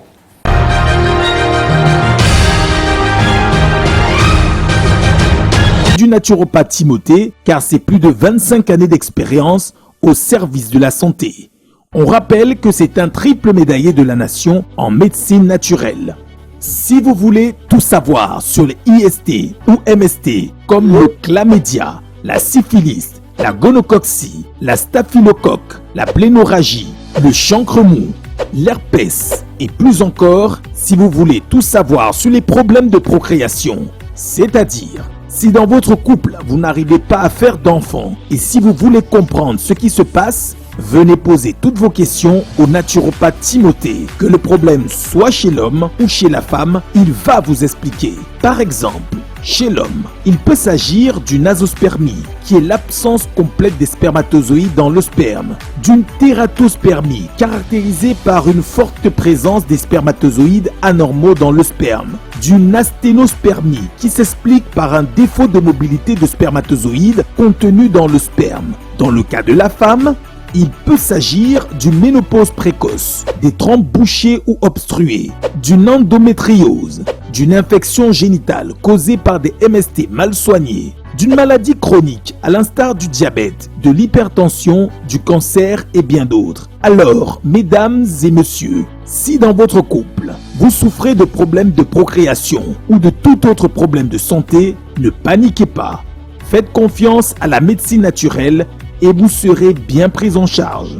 Du naturopathe Timothée, car c'est plus de 25 années d'expérience au service de la santé. On rappelle que c'est un triple médaillé de la nation en médecine naturelle. Si vous voulez tout savoir sur les IST ou MST, comme le chlamydia, la syphilis, la gonococcie, la staphylocoque, la plénorragie, le chancre mou, l'herpès et plus encore, si vous voulez tout savoir sur les problèmes de procréation, c'est-à-dire si dans votre couple vous n'arrivez pas à faire d'enfants et si vous voulez comprendre ce qui se passe, venez poser toutes vos questions au naturopathe Timothée. Que le problème soit chez l'homme ou chez la femme, il va vous expliquer. Par exemple, chez l'homme, il peut s'agir d'une azospermie, qui est l'absence complète des spermatozoïdes dans le sperme, d'une tératospermie, caractérisée par une forte présence des spermatozoïdes anormaux dans le sperme, d'une asténospermie, qui s'explique par un défaut de mobilité de spermatozoïdes contenu dans le sperme. Dans le cas de la femme, il peut s'agir d'une ménopause précoce, des trompes bouchées ou obstruées, d'une endométriose, d'une infection génitale causée par des MST mal soignés, d'une maladie chronique à l'instar du diabète, de l'hypertension, du cancer et bien d'autres. Alors, mesdames et messieurs, si dans votre couple, vous souffrez de problèmes de procréation ou de tout autre problème de santé, ne paniquez pas. Faites confiance à la médecine naturelle et vous serez bien pris en charge.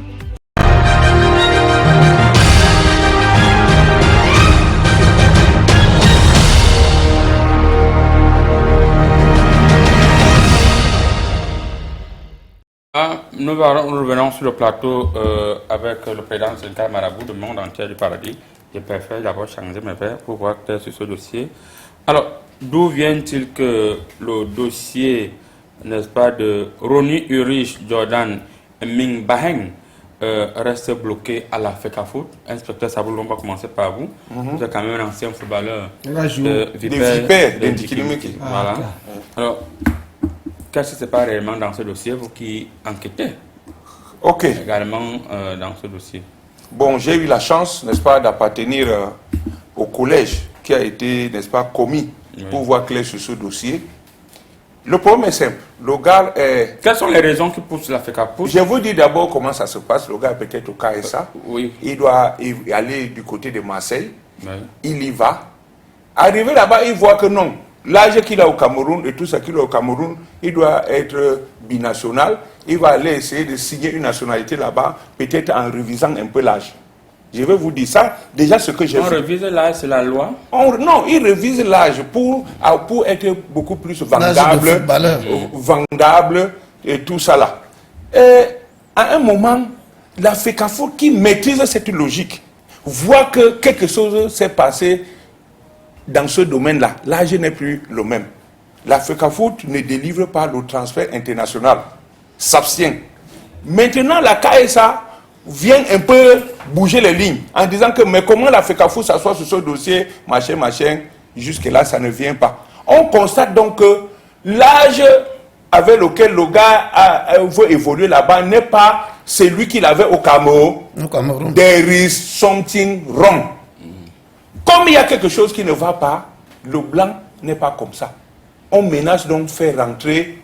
Nous revenons sur le plateau avec le président Sénégal Marabout du monde entier du paradis. Je préfère d'abord changer mes verres pour voir clair sur ce dossier. Alors, d'où vient-il que le dossier, n'est-ce pas, de Ronnie Ulrich Jordan Ming Baheng reste bloqué à la FECAFOOT? Inspecteur Saboulou, on va commencer par vous. Vous êtes quand même un ancien footballeur de Vipers d'Indikilumiki. Voilà. Alors, qu'est-ce qui se passe réellement dans ce dossier, vous qui enquêtez également dans ce dossier? Bon, j'ai eu la chance, n'est-ce pas, d'appartenir au collège qui a été, n'est-ce pas, commis pour voir clair sur ce dossier. Le problème est simple. Le gars est... Quelles sont les raisons qui poussent la FECAFOOT? Je vous dis d'abord comment ça se passe. Le gars est peut-être au KSA. Oui. Il doit y aller du côté de Marseille. Oui. Il y va. Arrivé là-bas, il voit que non. L'âge qu'il a au Cameroun et tout ça qu'il a au Cameroun, il doit être binational. Il va aller essayer de signer une nationalité là-bas, peut-être en révisant un peu l'âge. Je vais vous dire ça. Déjà, ce que j'ai fait. On révise l'âge, c'est la loi? Non, il révise l'âge pour être beaucoup plus vendable et tout ça là. Et à un moment, la FECAFOOT qui maîtrise cette logique voit que quelque chose s'est passé dans ce domaine-là. L'âge n'est plus le même. La FECAFOOT ne délivre pas le transfert international. S'abstient. Maintenant, la KSA vient un peu bouger les lignes en disant que mais comment la FECAFOOT s'assoit sur ce dossier, machin, jusque-là, ça ne vient pas. On constate donc que l'âge avec lequel le gars veut évoluer là-bas n'est pas celui qu'il avait au Cameroun. There is something wrong. Comme il y a quelque chose qui ne va pas, le blanc n'est pas comme ça. On menace donc de faire rentrer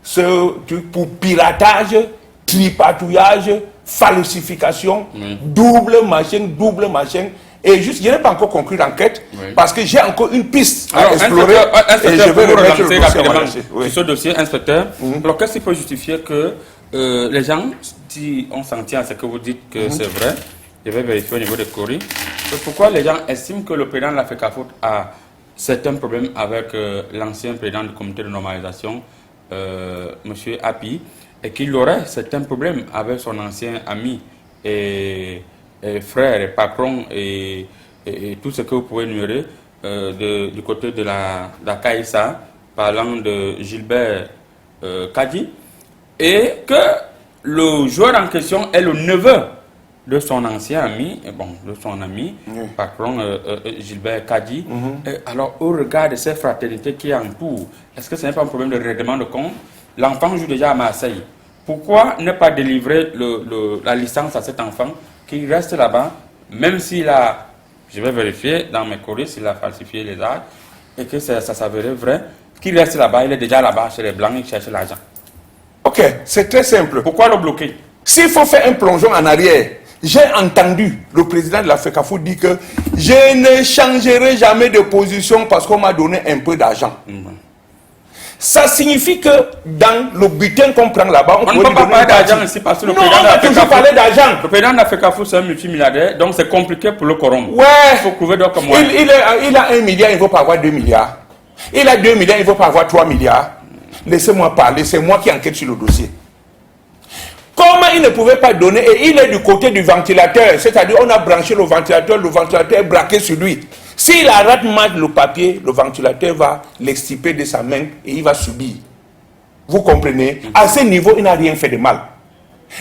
ce truc pour piratage, tripatouillage, falsification, double machin. Et juste, je n'ai pas encore conclu l'enquête parce que j'ai encore une piste à explorer. Inspecteur, et je vais pour remettre relancer le dossier rapidement oui. sur ce dossier, inspecteur. Alors, qu'est-ce qui peut justifier que les gens, si on s'en tient à ce que vous dites que c'est vrai, je vais vérifier au niveau des courriers, pourquoi les gens estiment que le président de la FECAFOOT a certains problèmes avec l'ancien président du comité de normalisation, M. Api, et qu'il aurait certains problèmes avec son ancien ami et frère et patron et tout ce que vous pouvez énumérer du côté de la CAISA, parlant de Gilbert Kadi, et que le joueur en question est le neveu de son ancien ami, de son ami, patron Gilbert Kadi. Alors, au regard de ces fraternités qui entourent, est-ce que ce n'est pas un problème de règlement de compte? L'enfant joue déjà à Marseille. Pourquoi ne pas délivrer la licence à cet enfant qui reste là-bas, même s'il a, je vais vérifier dans mes courriers s'il a falsifié les actes, et que ça s'avérait vrai, qu'il reste là-bas, il est déjà là-bas chez les Blancs, il cherche l'argent. Ok, c'est très simple. Pourquoi le bloquer? S'il faut faire un plongeon en arrière, j'ai entendu le président de la FECAFOOT dire que je ne changerai jamais de position parce qu'on m'a donné un peu d'argent. Ça signifie que dans le butin qu'on prend là-bas, on ne peut pas parler d'argent ici parce que le président le président de la FECAFOOT c'est un multimilliardaire, donc c'est compliqué pour le corrompre. Ouais. Il faut trouver d'autres moyens. Il a 1 milliard, il ne veut pas avoir 2 milliards. Il a 2 milliards, il ne veut pas avoir 3 milliards. Laissez-moi parler, c'est moi qui enquête sur le dossier. Comment il ne pouvait pas donner, et il est du côté du ventilateur, c'est-à-dire on a branché le ventilateur est braqué sur lui. S'il arrête mal le papier, le ventilateur va l'extirper de sa main et il va subir. Vous comprenez? À ce niveau, il n'a rien fait de mal.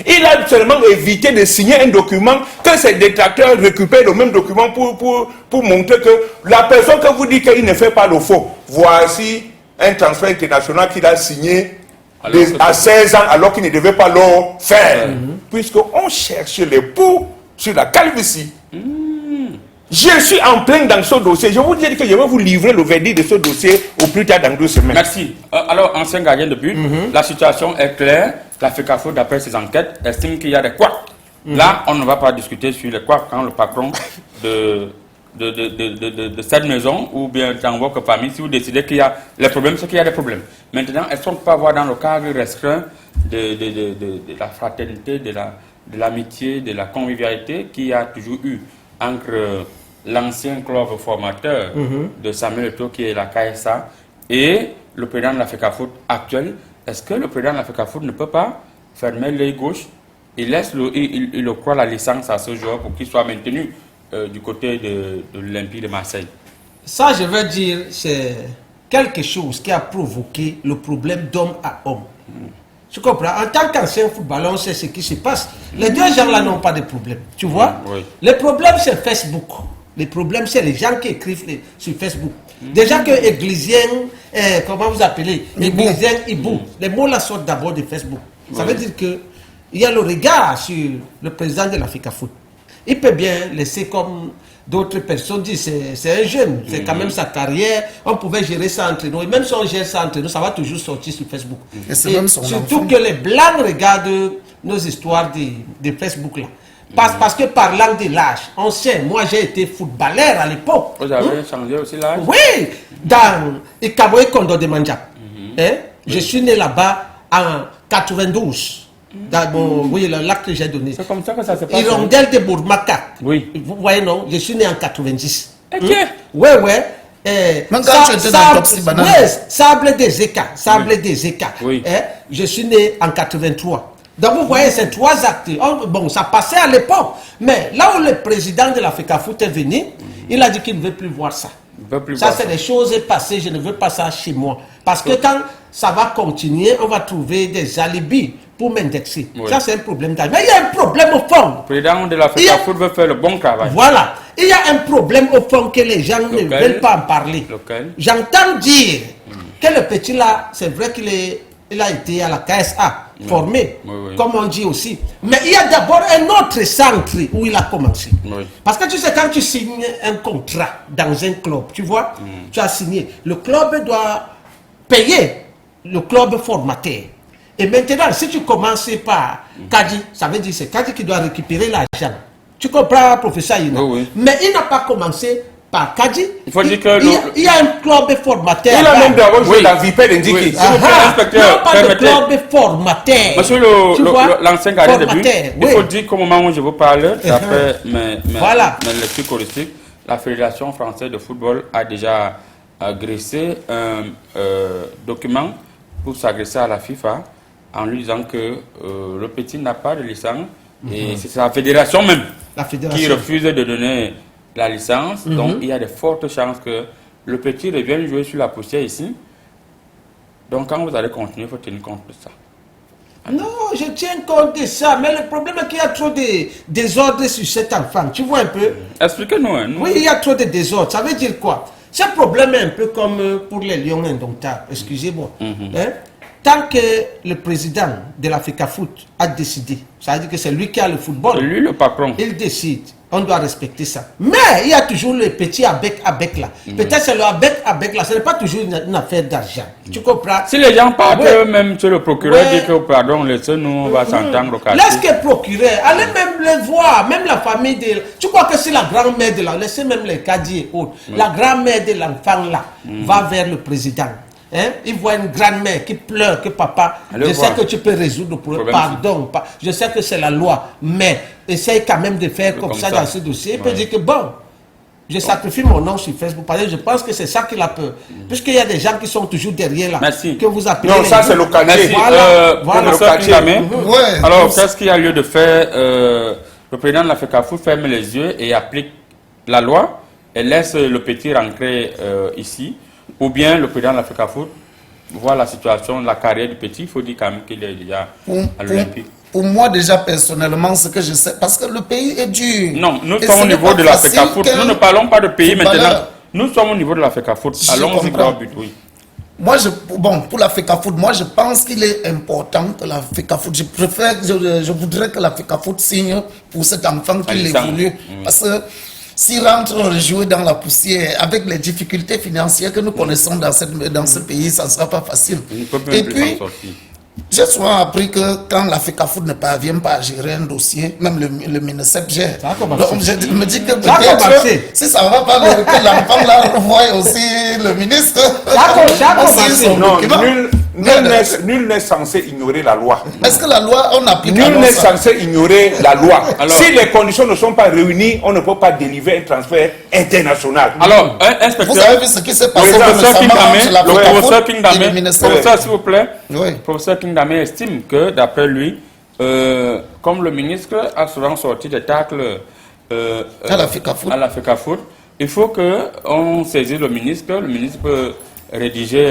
Il a seulement évité de signer un document que ses détracteurs récupèrent le même document pour montrer que la personne que vous dites qu'il ne fait pas le faux, voici un transfert international qu'il a signé à 16 ans alors qu'il ne devait pas le faire. Puisqu'on cherche les poux sur la calvitie. Je suis en plein dans ce dossier. Je vous dis que je vais vous livrer le verdict de ce dossier au plus tard dans 2 semaines. Merci. Alors, ancien gardien de but, la situation est claire. La FECAFOOT, d'après ses enquêtes, estime qu'il y a des couacs. Là, on ne va pas discuter sur les couacs quand le patron de cette maison ou bien dans votre famille, si vous décidez qu'il y a les problèmes, c'est qu'il y a des problèmes. Maintenant, est-ce qu'on peut avoir dans le cadre restreint de la fraternité, de l'amitié, de la convivialité qu'il y a toujours eu entre l'ancien club formateur de Samuel Eto'o, qui est la KSA, et le président de la FECAFOOT actuel? Est-ce que le président de la FECAFOOT ne peut pas fermer l'œil gauche? Il laisse il octroie la licence à ce joueur pour qu'il soit maintenu du côté de l'Olympique de Marseille. Ça, je veux dire, c'est quelque chose qui a provoqué le problème d'homme à homme. Tu comprends? En tant qu'ancien footballeur, on sait ce qui se passe. Les deux gens-là n'ont pas de problème. Tu vois? Oui. Le problème, c'est Facebook. Le problème, c'est les gens qui écrivent sur Facebook. Déjà que Églisien, comment vous appelez? Églisien, Ibou. Les mots-là sortent d'abord de Facebook. Ça veut dire qu'il y a le regard sur le président de la FECAFOOT. Il peut bien laisser comme d'autres personnes disent, c'est un jeune, c'est quand même sa carrière, on pouvait gérer ça entre nous. Et même si on gère ça entre nous, ça va toujours sortir sur Facebook. Et c'est même son surtout enfant. que les Blancs regardent nos histoires de Facebook là. Parce que parlant de l'âge, on sait, moi j'ai été footballeur à l'époque. Vous avez changé aussi l'âge? Oui, dans Ikaboé Kondo de Manjak. Je suis né là-bas en 92. Oui, l'acte que j'ai donné. C'est comme ça que ça se passe. Hirondelle de Bourmaka. Oui. Vous voyez, non? Je suis né en 90. Ok. Ouais. Même quand tu étais dans Topsy Banane. Sable des Écarts. Sable des Écarts. Oui. Je suis né en 83. Donc vous voyez, ces 3 actes. Bon, ça passait à l'époque. Mais là où le président de la FECAFOOT est venu, il a dit qu'il ne veut plus voir ça. Ça, c'est des choses passées. Je ne veux pas ça chez moi. Parce que quand ça va continuer, on va trouver des alibis pour m'indexer. Oui. Ça, c'est un problème d'âge. Mais il y a un problème au fond. Le président de la FECAFOOT veut faire le bon travail. Voilà. Il y a un problème au fond que les gens ne veulent pas en parler. J'entends dire que le petit là, c'est vrai qu'il a été à la KSA, formé, comme on dit aussi. Mais il y a d'abord un autre centre où il a commencé. Parce que tu sais, quand tu signes un contrat dans un club, tu vois, tu as signé, le club doit payer le club formateur. Et maintenant, si tu commences par Kadi, ça veut dire que c'est Kadi qui doit récupérer l'argent. Tu comprends, professeur Ina? Oui, oui. Mais il n'a pas commencé par Kadi. Il faut dire que il y a un club formateur. Il a même d'abord joué Oui. la Vipère Ndiki. Oui. Ah, Inspecteur, non, pas de permettez. club formateur. Monsieur Tu vois? l'ancien gardien de but, Formateur, il oui. faut dire qu'au moment où je vous parle, d'après Voilà. mes lectures choristique, la Fédération française de football a déjà agressé un document pour s'agresser à la FIFA en lui disant que le petit n'a pas de licence et c'est la fédération même La qui fédération. refuse de donner la licence. Donc il y a de fortes chances que le petit revienne jouer sur la poussière ici. Donc quand vous allez continuer, il faut tenir compte de ça. Non, je tiens compte de ça, mais le problème est qu'il y a trop de désordre sur cet enfant. Tu vois un peu? Expliquez-nous. Hein, nous. Oui, il y a trop de désordre. Ça veut dire quoi? Ce problème est un peu comme pour les lions indomptables. Excusez-moi. Hein? Tant que le président de l'Africa Foot a décidé, ça veut dire que c'est lui qui a le football. C'est lui le patron. Il décide. On doit respecter ça. Mais il y a toujours le petit avec là. Peut-être c'est le avec là. Ce n'est pas toujours une affaire d'argent. Tu comprends? Si les gens partent, Ouais. même sur le procureur Ouais. dit que pardon, laissez-nous, on va s'entendre au quartier. Laisse que procureur, allez même les voir, même la famille de... Tu crois que si la grand-mère de la... Laissez même les caddies et autres. La grand-mère de l'enfant là va vers le président. Hein? Il voit une grand-mère qui pleure, que papa, Allez je voir. sais que tu peux résoudre le problème. Pardon, je sais que c'est la loi, mais essaye quand même de faire comme ça dans ce dossier. Il peut dire que bon, je sacrifie mon nom sur Facebook parce que je pense que c'est ça qu'il a peur. Puisqu'il y a des gens qui sont toujours derrière là. Merci. Que vous appelez. Non, ça les c'est loups. le quartier. Merci. Voilà, voilà. Professeur Kingame. Ouais. Alors, qu'est-ce qu'il y a lieu de faire le président de l'Africa Foot ferme les yeux et applique la loi et laisse le petit rentrer ici. Ou bien le président de l'Africa Foot voit la situation, la carrière du petit. Il faut dire quand même qu'il est déjà à l'Olympique. Pour moi, déjà, personnellement, ce que je sais, parce que le pays est dur. Non, nous Et sommes ce au n'est niveau pas de l'Africa facile Foot. qu'un Nous ne parlons pas de pays footballeur- maintenant. Nous sommes au niveau de l'Africa Foot. Je Allons-y comprends. droit au but, oui. Moi, bon, pour l'Africa Foot, moi, je pense qu'il est important que l'Africa Foot, je voudrais que l'Africa Foot signe pour cet enfant qui licence. évolue. Parce que s'il rentre jouer dans la poussière, avec les difficultés financières que nous connaissons dans ce pays, ça ne sera pas facile. Il ne peut Et même plus puis, s'en sortir. j'ai souvent appris que quand l'Africa Foot ne parvient pas à gérer un dossier, même le MINESEP gère. Ça a commencé. Donc je me dis que Ça a peut-être, commencé. si ça ne va pas, que l'enfant là revoie aussi le ministre. Ça a aussi commencé. son Non, document. nul n'est censé ignorer la loi. Est-ce que la loi, on applique la Nul loi n'est ça? censé ignorer la loi. Alors- Si les conditions ne sont pas réunies, on ne peut pas délivrer un transfert international. Alors, Vous avez inspecteur, vu ce qui s'est passé professeur récemment entre Kingame, l'Africa professeur Foot et le Kingame, ministère? professeur, s'il vous plaît, Oui. professeur Kingame estime que, d'après lui, comme le ministre a souvent sorti des tacles À l'Africa Foot. à l'Africa Foot, il faut qu'on saisisse le ministre peut rédiger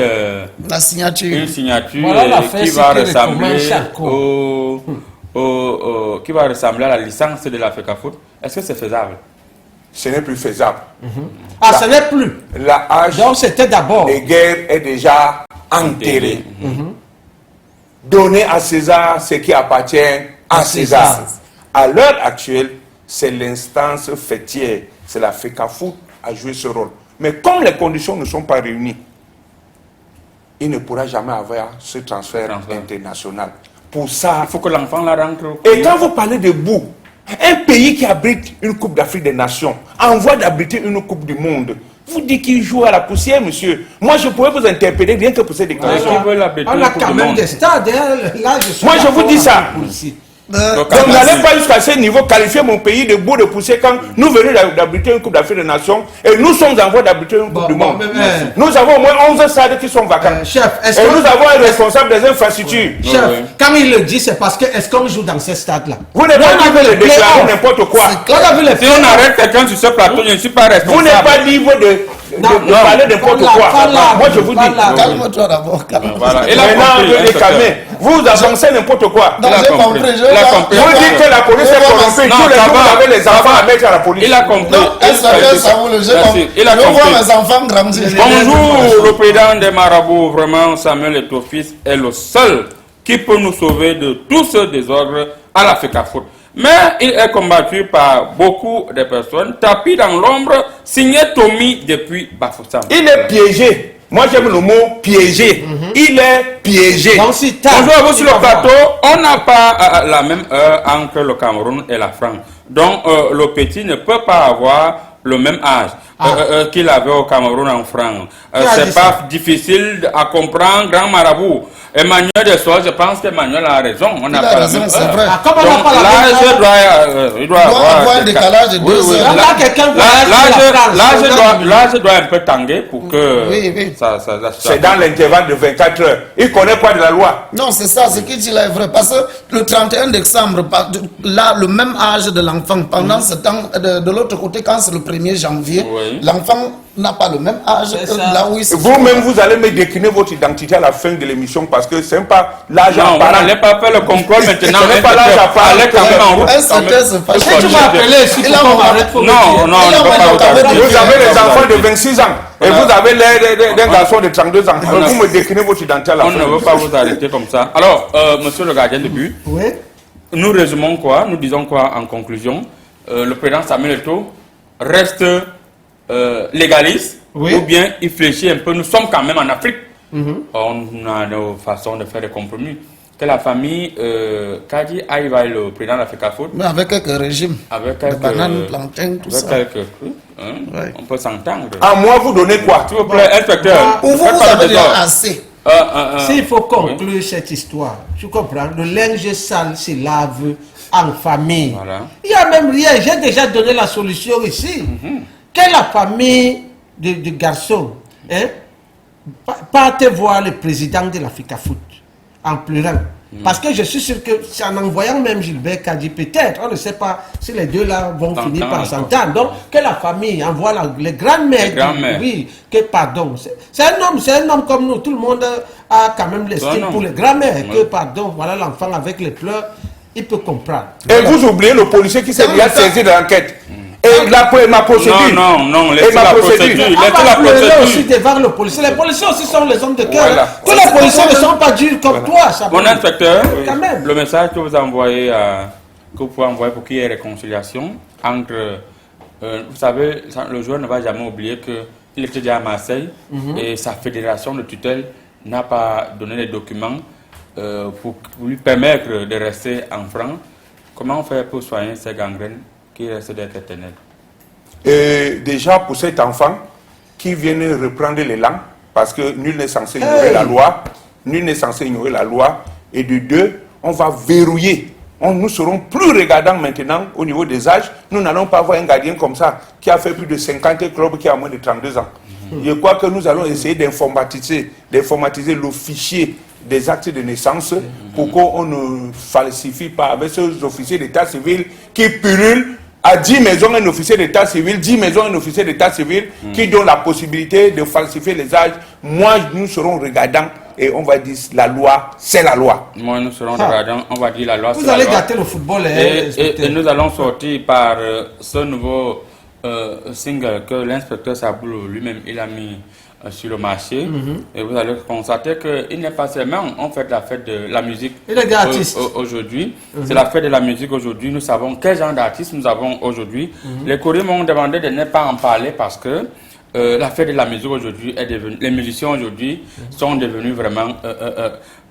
La signature. une signature Voilà l'affaire, qui c'est va que ressembler recommence qui va ressembler à la licence de l'Africa Foot. Est-ce que c'est faisable? Ce n'est plus faisable. Ah, ce n'est plus. La hache Donc c'était d'abord. des guerres est déjà enterrée. Donnez à César ce qui appartient à César. À l'heure actuelle, c'est l'instance fêtière, c'est l'Africa Foot à jouer ce rôle. Mais comme les conditions ne sont pas réunies, il ne pourra jamais avoir ce transfert international. Pour ça, Il faut que l'enfant la rentre. et quand vous parlez de bout, un pays qui abrite une Coupe d'Afrique des Nations, en voie d'abriter une Coupe du Monde, vous dites qu'il joue à la poussière, monsieur. Moi, je pourrais vous interpeller rien que pour ces déclarations. Qui veut l'abriter On la a Coupe quand du même Monde. des stades. Hein. Là, je suis Moi, je vous d'accord dis ça. avec vous ici. Donc, Donc n'allez pas jusqu'à ce niveau qualifier mon pays de bout de poussière quand nous venons d'abriter une Coupe d'Afrique des Nations et nous sommes en voie d'abriter une Coupe du Monde. Nous avons au moins 11 stades qui sont vacants. Chef, est-ce Et que... nous avons un responsable des infrastructures. Chef, Ouais. quand il le dit, c'est parce que est-ce qu'on joue dans ces stades-là? Vous n'êtes pas libre de déclarer n'importe quoi. On a vu les si on arrête quelqu'un sur ce plateau, je ne suis pas Vous n'êtes responsable. pas libre de Non, parler n'importe pas là, quoi. pas là, Moi, je vous pas dis. là. Calme-toi d'abord. Calme-toi. Voilà. Et là, Maintenant, compris, je vais inspecteur. calmer. Vous avancez n'importe quoi. Non, Il a j'ai compris. compris. Il a compris. Vous dites que la police est corrompue. Non, Tous les ça jours, va. vous avez les Ça enfants va. à mettre à la police. Il a compris. Non, est-ce que ça vous le Merci. jeu? Il a Je vois compris. mes enfants grandir. Bonjour, le président des marabouts, vraiment Samuel Eto'o-Fils est le seul qui peut nous sauver de tout ce désordre à l'Africa Foot. Mais il est combattu par beaucoup de personnes, tapis dans l'ombre, signé Tommy depuis Bafoussam. Il est piégé. Moi, j'aime le mot piégé. Il est piégé. Donc, si t'as- Bonjour à vous sur il le va voir. plateau. On n'a pas la même heure entre le Cameroun et la France. Donc, le petit ne peut pas avoir le même âge qu'il avait au Cameroun en France. Qui a dit C'est ça? pas difficile à comprendre, grand marabout. Emmanuel Dessois, je pense qu'Emmanuel a raison. On n'a Il a pas la raison, même c'est heure. vrai. Ah, comme on n'a Donc, pas la même l'âge heure, il Il doit avoir un des décalage de oui, 2 oui. heures. Là, quelqu'un voyage sur la France, on a- L'âge doit un peu tanguer pour que Oui, oui. ça C'est dans l'intervalle de 24 heures. Il connaît quoi de la loi? Non, c'est ça, ce qu'il dit là est vrai. Parce que le 31 décembre, là, le même âge de l'enfant, pendant ce temps, de l'autre côté, quand c'est le 1er janvier, Oui. l'enfant n'a pas le même âge C'est que ça. là où il se Vous-même, vous allez me décliner votre identité à la fin de l'émission parce que c'est pas l'âge Non, vous apparent. n'allez pas faire le contrôle maintenant. Ce n'est pas l'âge apparent. Allez quand même en route. Un secteur se fâche. Si tu m'as appelé ici Il pour a qu'on envoyé- m'arrête, faut me Non, dire. non, on ne peut pas vous arrêter. Vous avez des enfants de 26 ans et Voilà. vous avez l'air d'un garçon de 32 ans. Vous me déclinez votre identité à la On fin. ne veut pas vous arrêter comme ça. Alors, monsieur le gardien de but, Oui. nous résumons quoi? Nous disons quoi en conclusion? Le président Samuel Eto'o reste légaliste Oui. ou bien il fléchit un peu. Nous sommes quand même en Afrique. On a nos façons de faire des compromis. Que la famille Kadi arrive à le président d'Africa Foot Mais avec quelques régimes. avec De quelques bananes, plantains, tout avec ça. quelques trucs, hein, Ouais. on peut s'entendre. À moi, vous donnez quoi? S'il vous plaît, inspecteur. Ou vous, faites vous pas de avez déjà désordre. assez. S'il faut conclure cette histoire, tu comprends, le linge sale se lave en famille. Voilà. Il n'y a même rien, j'ai déjà donné la solution ici. Que la famille du garçon hein, parte voir le président de l'Africa Foot en pleurant. Parce que je suis sûr que c'est en envoyant même Gilbert Kadi, peut-être, on ne sait pas si les deux là vont S'entendre finir par encore. s'entendre. Donc, que la famille envoie les grands-mères. Les grands-mères. Oui, que pardon. C'est un homme comme nous. Tout le monde a quand même l'estime homme. pour les grands-mères. Que Ouais. pardon, voilà l'enfant avec les pleurs, il peut comprendre. Et vous oubliez le policier qui s'est Dans déjà le cas- saisi de l'enquête. Et ma procédure. Non, non, laissez Et ma la procédure. procédure. On Laissez va la pleurer aussi procédure. devant le policier. Les policiers aussi sont les hommes de cœur. Voilà. Tous les policiers ne sont pas durs comme toi. Ça Mon inspecteur, Quand même. le message que vous envoyez, que vous pouvez envoyer pour qu'il y ait réconciliation entre, vous savez, le joueur ne va jamais oublier qu'il était déjà à Marseille et sa fédération de tutelle n'a pas donné les documents pour lui permettre de rester en France. Comment on fait pour soigner ces gangrènes qui restent d'être éternelles? Et déjà pour cet enfant qui vient reprendre l'élan, parce que nul n'est censé ignorer la loi, nul n'est censé ignorer la loi, et de deux, on va verrouiller. Nous serons plus regardants maintenant au niveau des âges. Nous n'allons pas avoir un gardien comme ça qui a fait plus de 50 clubs qui a moins de 32 ans. Je crois que nous allons essayer d'informatiser le fichier des actes de naissance pour qu'on ne falsifie pas avec ces officiers d'état civil qui pullulent à 10 maisons un officier d'état civil, 10 maisons un officier d'état civil qui donnent la possibilité de falsifier les âges. Moi, nous serons regardants et on va dire la loi, c'est la loi. Moi, nous serons regardants, on va dire la loi. c'est Vous la allez loi. gâter le football. hein, Et inspecteur. nous allons sortir par ce nouveau single que l'inspecteur Saboulou lui-même il a mis sur le marché. Et vous allez constater qu'il n'est pas seulement en fait la fête de la musique Il est artiste. aujourd'hui. C'est la fête de la musique aujourd'hui. Nous savons quel genre d'artistes nous avons aujourd'hui. Les Coréens m'ont demandé de ne pas en parler parce que la fête de la musique aujourd'hui est devenue, les musiciens aujourd'hui sont devenus vraiment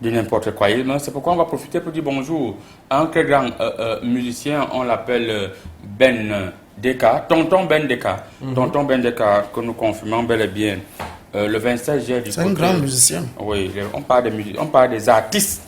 du n'importe quoi. C'est pourquoi on va profiter pour dire bonjour à un très grand musicien, on l'appelle Ben Deka, Tonton Ben Deka. Tonton Ben Deka, que nous confirmons bel et bien le 27 juillet du C'est un côté- grand musicien. Oui, on parle des on parle des artistes.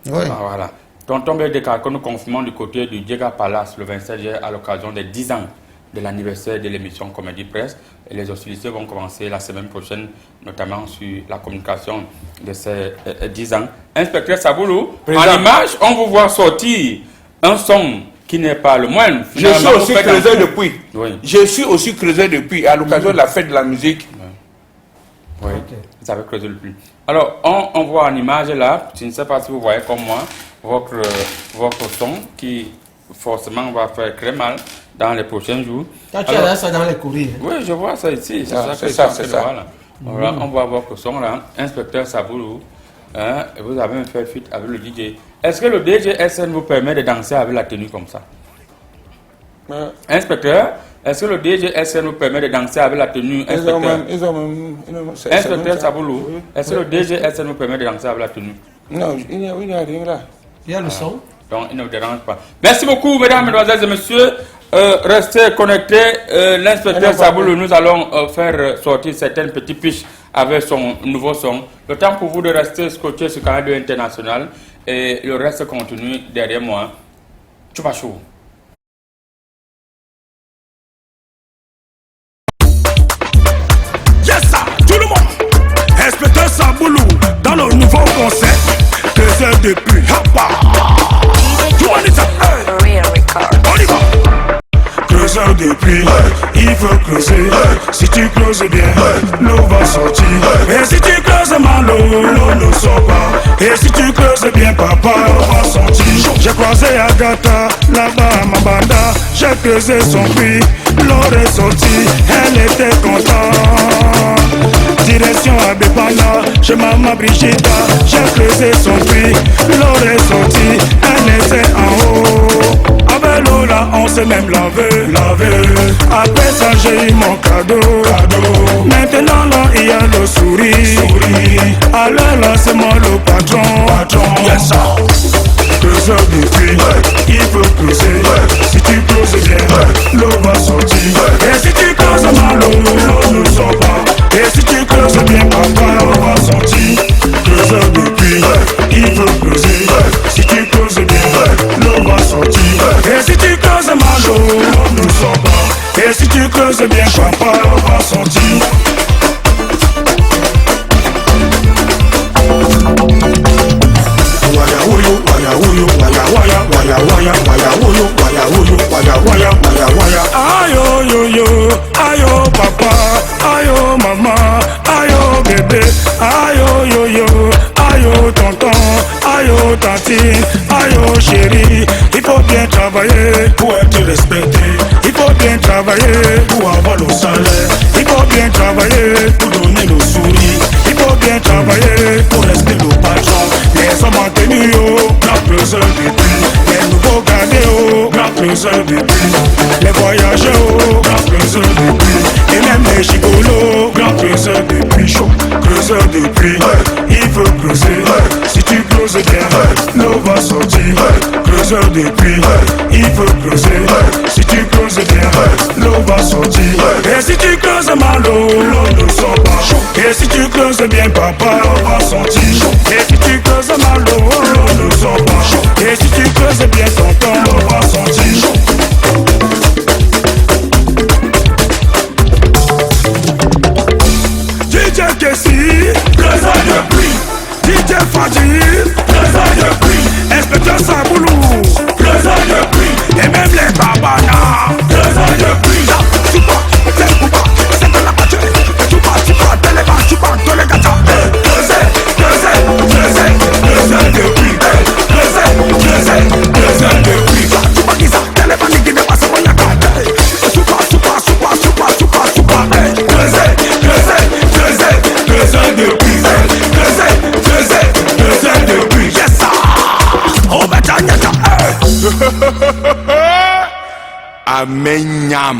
Oui. Ah, voilà. Tonton Ben Deka, que nous confirmons du côté du Diega Palace le 27 juillet à l'occasion des 10 ans de l'anniversaire de l'émission Comédie Presse. Et les hostilités vont commencer la semaine prochaine, notamment sur la communication de ces 10 ans. Inspecteur Saboulou, Président. en image, on vous voit sortir un son qui n'est pas le moindre. Je suis Finalement, aussi vous faites creuseur un- depuis. Oui. Je suis aussi creuseur depuis à l'occasion de la fête de la musique. Oui, vous avez creusé le plus. Alors, on voit en image là, je ne sais pas si vous voyez comme moi, votre son qui forcément va faire très mal dans les prochains jours. Quand tu Alors, as ça dans les courriers. oui, je vois ça ici. C'est Ah, ça c'est que ça, je suis en c'est train de ça. voir, là. Voilà, on voit votre son là, inspecteur Saboulou. Hein, et vous avez même fait feat avec le DJ. Est-ce que le DJ SN vous permet de danser avec la tenue comme ça? Inspecteur, Est-ce que le DGSN nous permet de danser avec la tenue inspecteur? Inspecteur Saboulou, est-ce que le DGSN nous permet de danser avec la tenue? Non, il n'y a rien là. Il y a le son. Donc, il ne vous dérange pas. Merci beaucoup, mesdames, mesdemoiselles et messieurs. Restez connectés. L'inspecteur Saboulou, nous allons faire sortir certaines petites fiches avec son nouveau son. Le temps pour vous de rester scotché sur Canal 2 International et le reste continue derrière moi. Tchoupa chou. Yes, ça, tout le monde. Inspecteur Saboulou dans le nouveau concept. 2 heures depuis. Tout le monde est ça. On y va. Creuseur depuis, il faut creuser. Si tu creuses bien, l'eau va sortir. Et si tu creuses mal, l'eau ne sort pas. Et si tu creuses bien, papa, l'eau va sortir. J'ai croisé Agatha, là-bas à Mabanda. J'ai creusé son puits, l'eau est sortie. Elle était contente. Direction à Bepana, chez maman Brigitte. J'ai creusé son puits, l'eau est sortie. Elle était en haut. Avec l'eau là, on s'est même lavé. Après ça, j'ai eu mon cadeau. Maintenant là, il y a le sourire. Alors là, c'est moi le patron. Yes, ça. Creuseur de puits, il faut creuser. Si tu creuses bien, l'eau va sortir. Et si tu creuses mal, l'eau ne sort pas. Et si tu creuses bien, papa, l'eau va sortir. Creuseur de puits, il faut creuser. Si tu creuses bien, l'eau va sortir. Et si tu creuses mal, l'eau ne sort pas. Et si tu creuses bien, papa, l'eau va sortir. Ayo yo yo, ayo papa, ayo maman, ayo bébé, ayo yo yo, ayo tonton, ayo tantine, ayo chérie. Il faut bien travailler pour être respecté. Il faut bien travailler pour avoir le salaire. Il faut bien travailler pour donner le sourire. Il faut bien travailler pour rester le patron. Les hommes en tenue, grand creuseur de puits. Les nouveaux gardés, grand creuseur de puits. Les voyageurs, grand creuseur de puits. Et même les gigolos, grand creuseur de puits. Chaud, creuseur de puits. Il faut creuser. Si tu creuses bien, l'eau va sortir. Creuseur de puits. Il faut creuser. Si tu creuses bien, l'eau va sortir. Et si tu creuses mal, l'eau ne sort pas. Et si tu creuses bien, papa, l'eau va sortir. Et si tu creuses mal, l'eau ne sort pas. Et si tu creuses bien, tonton, l'eau va sortir. DJ Kessi, creuseur de puits. DJ Fadil, creuseur de puits. Inspecteur Saboulou, creuseur de puits. Et même les babanas, creuseur de puits. Tu pas, c'est de la pâture. Tu pas, téléba, tu pas, de les gâteaux. Creuseur de puits. Creuseur de puits. Tu pas qui ça, téléba, qui ne passe pas, y'a qu'à. Tu pas. Creuseur de puits. Creuseur de puits. Yes, ça. Oh, mais t'as. Amenyam.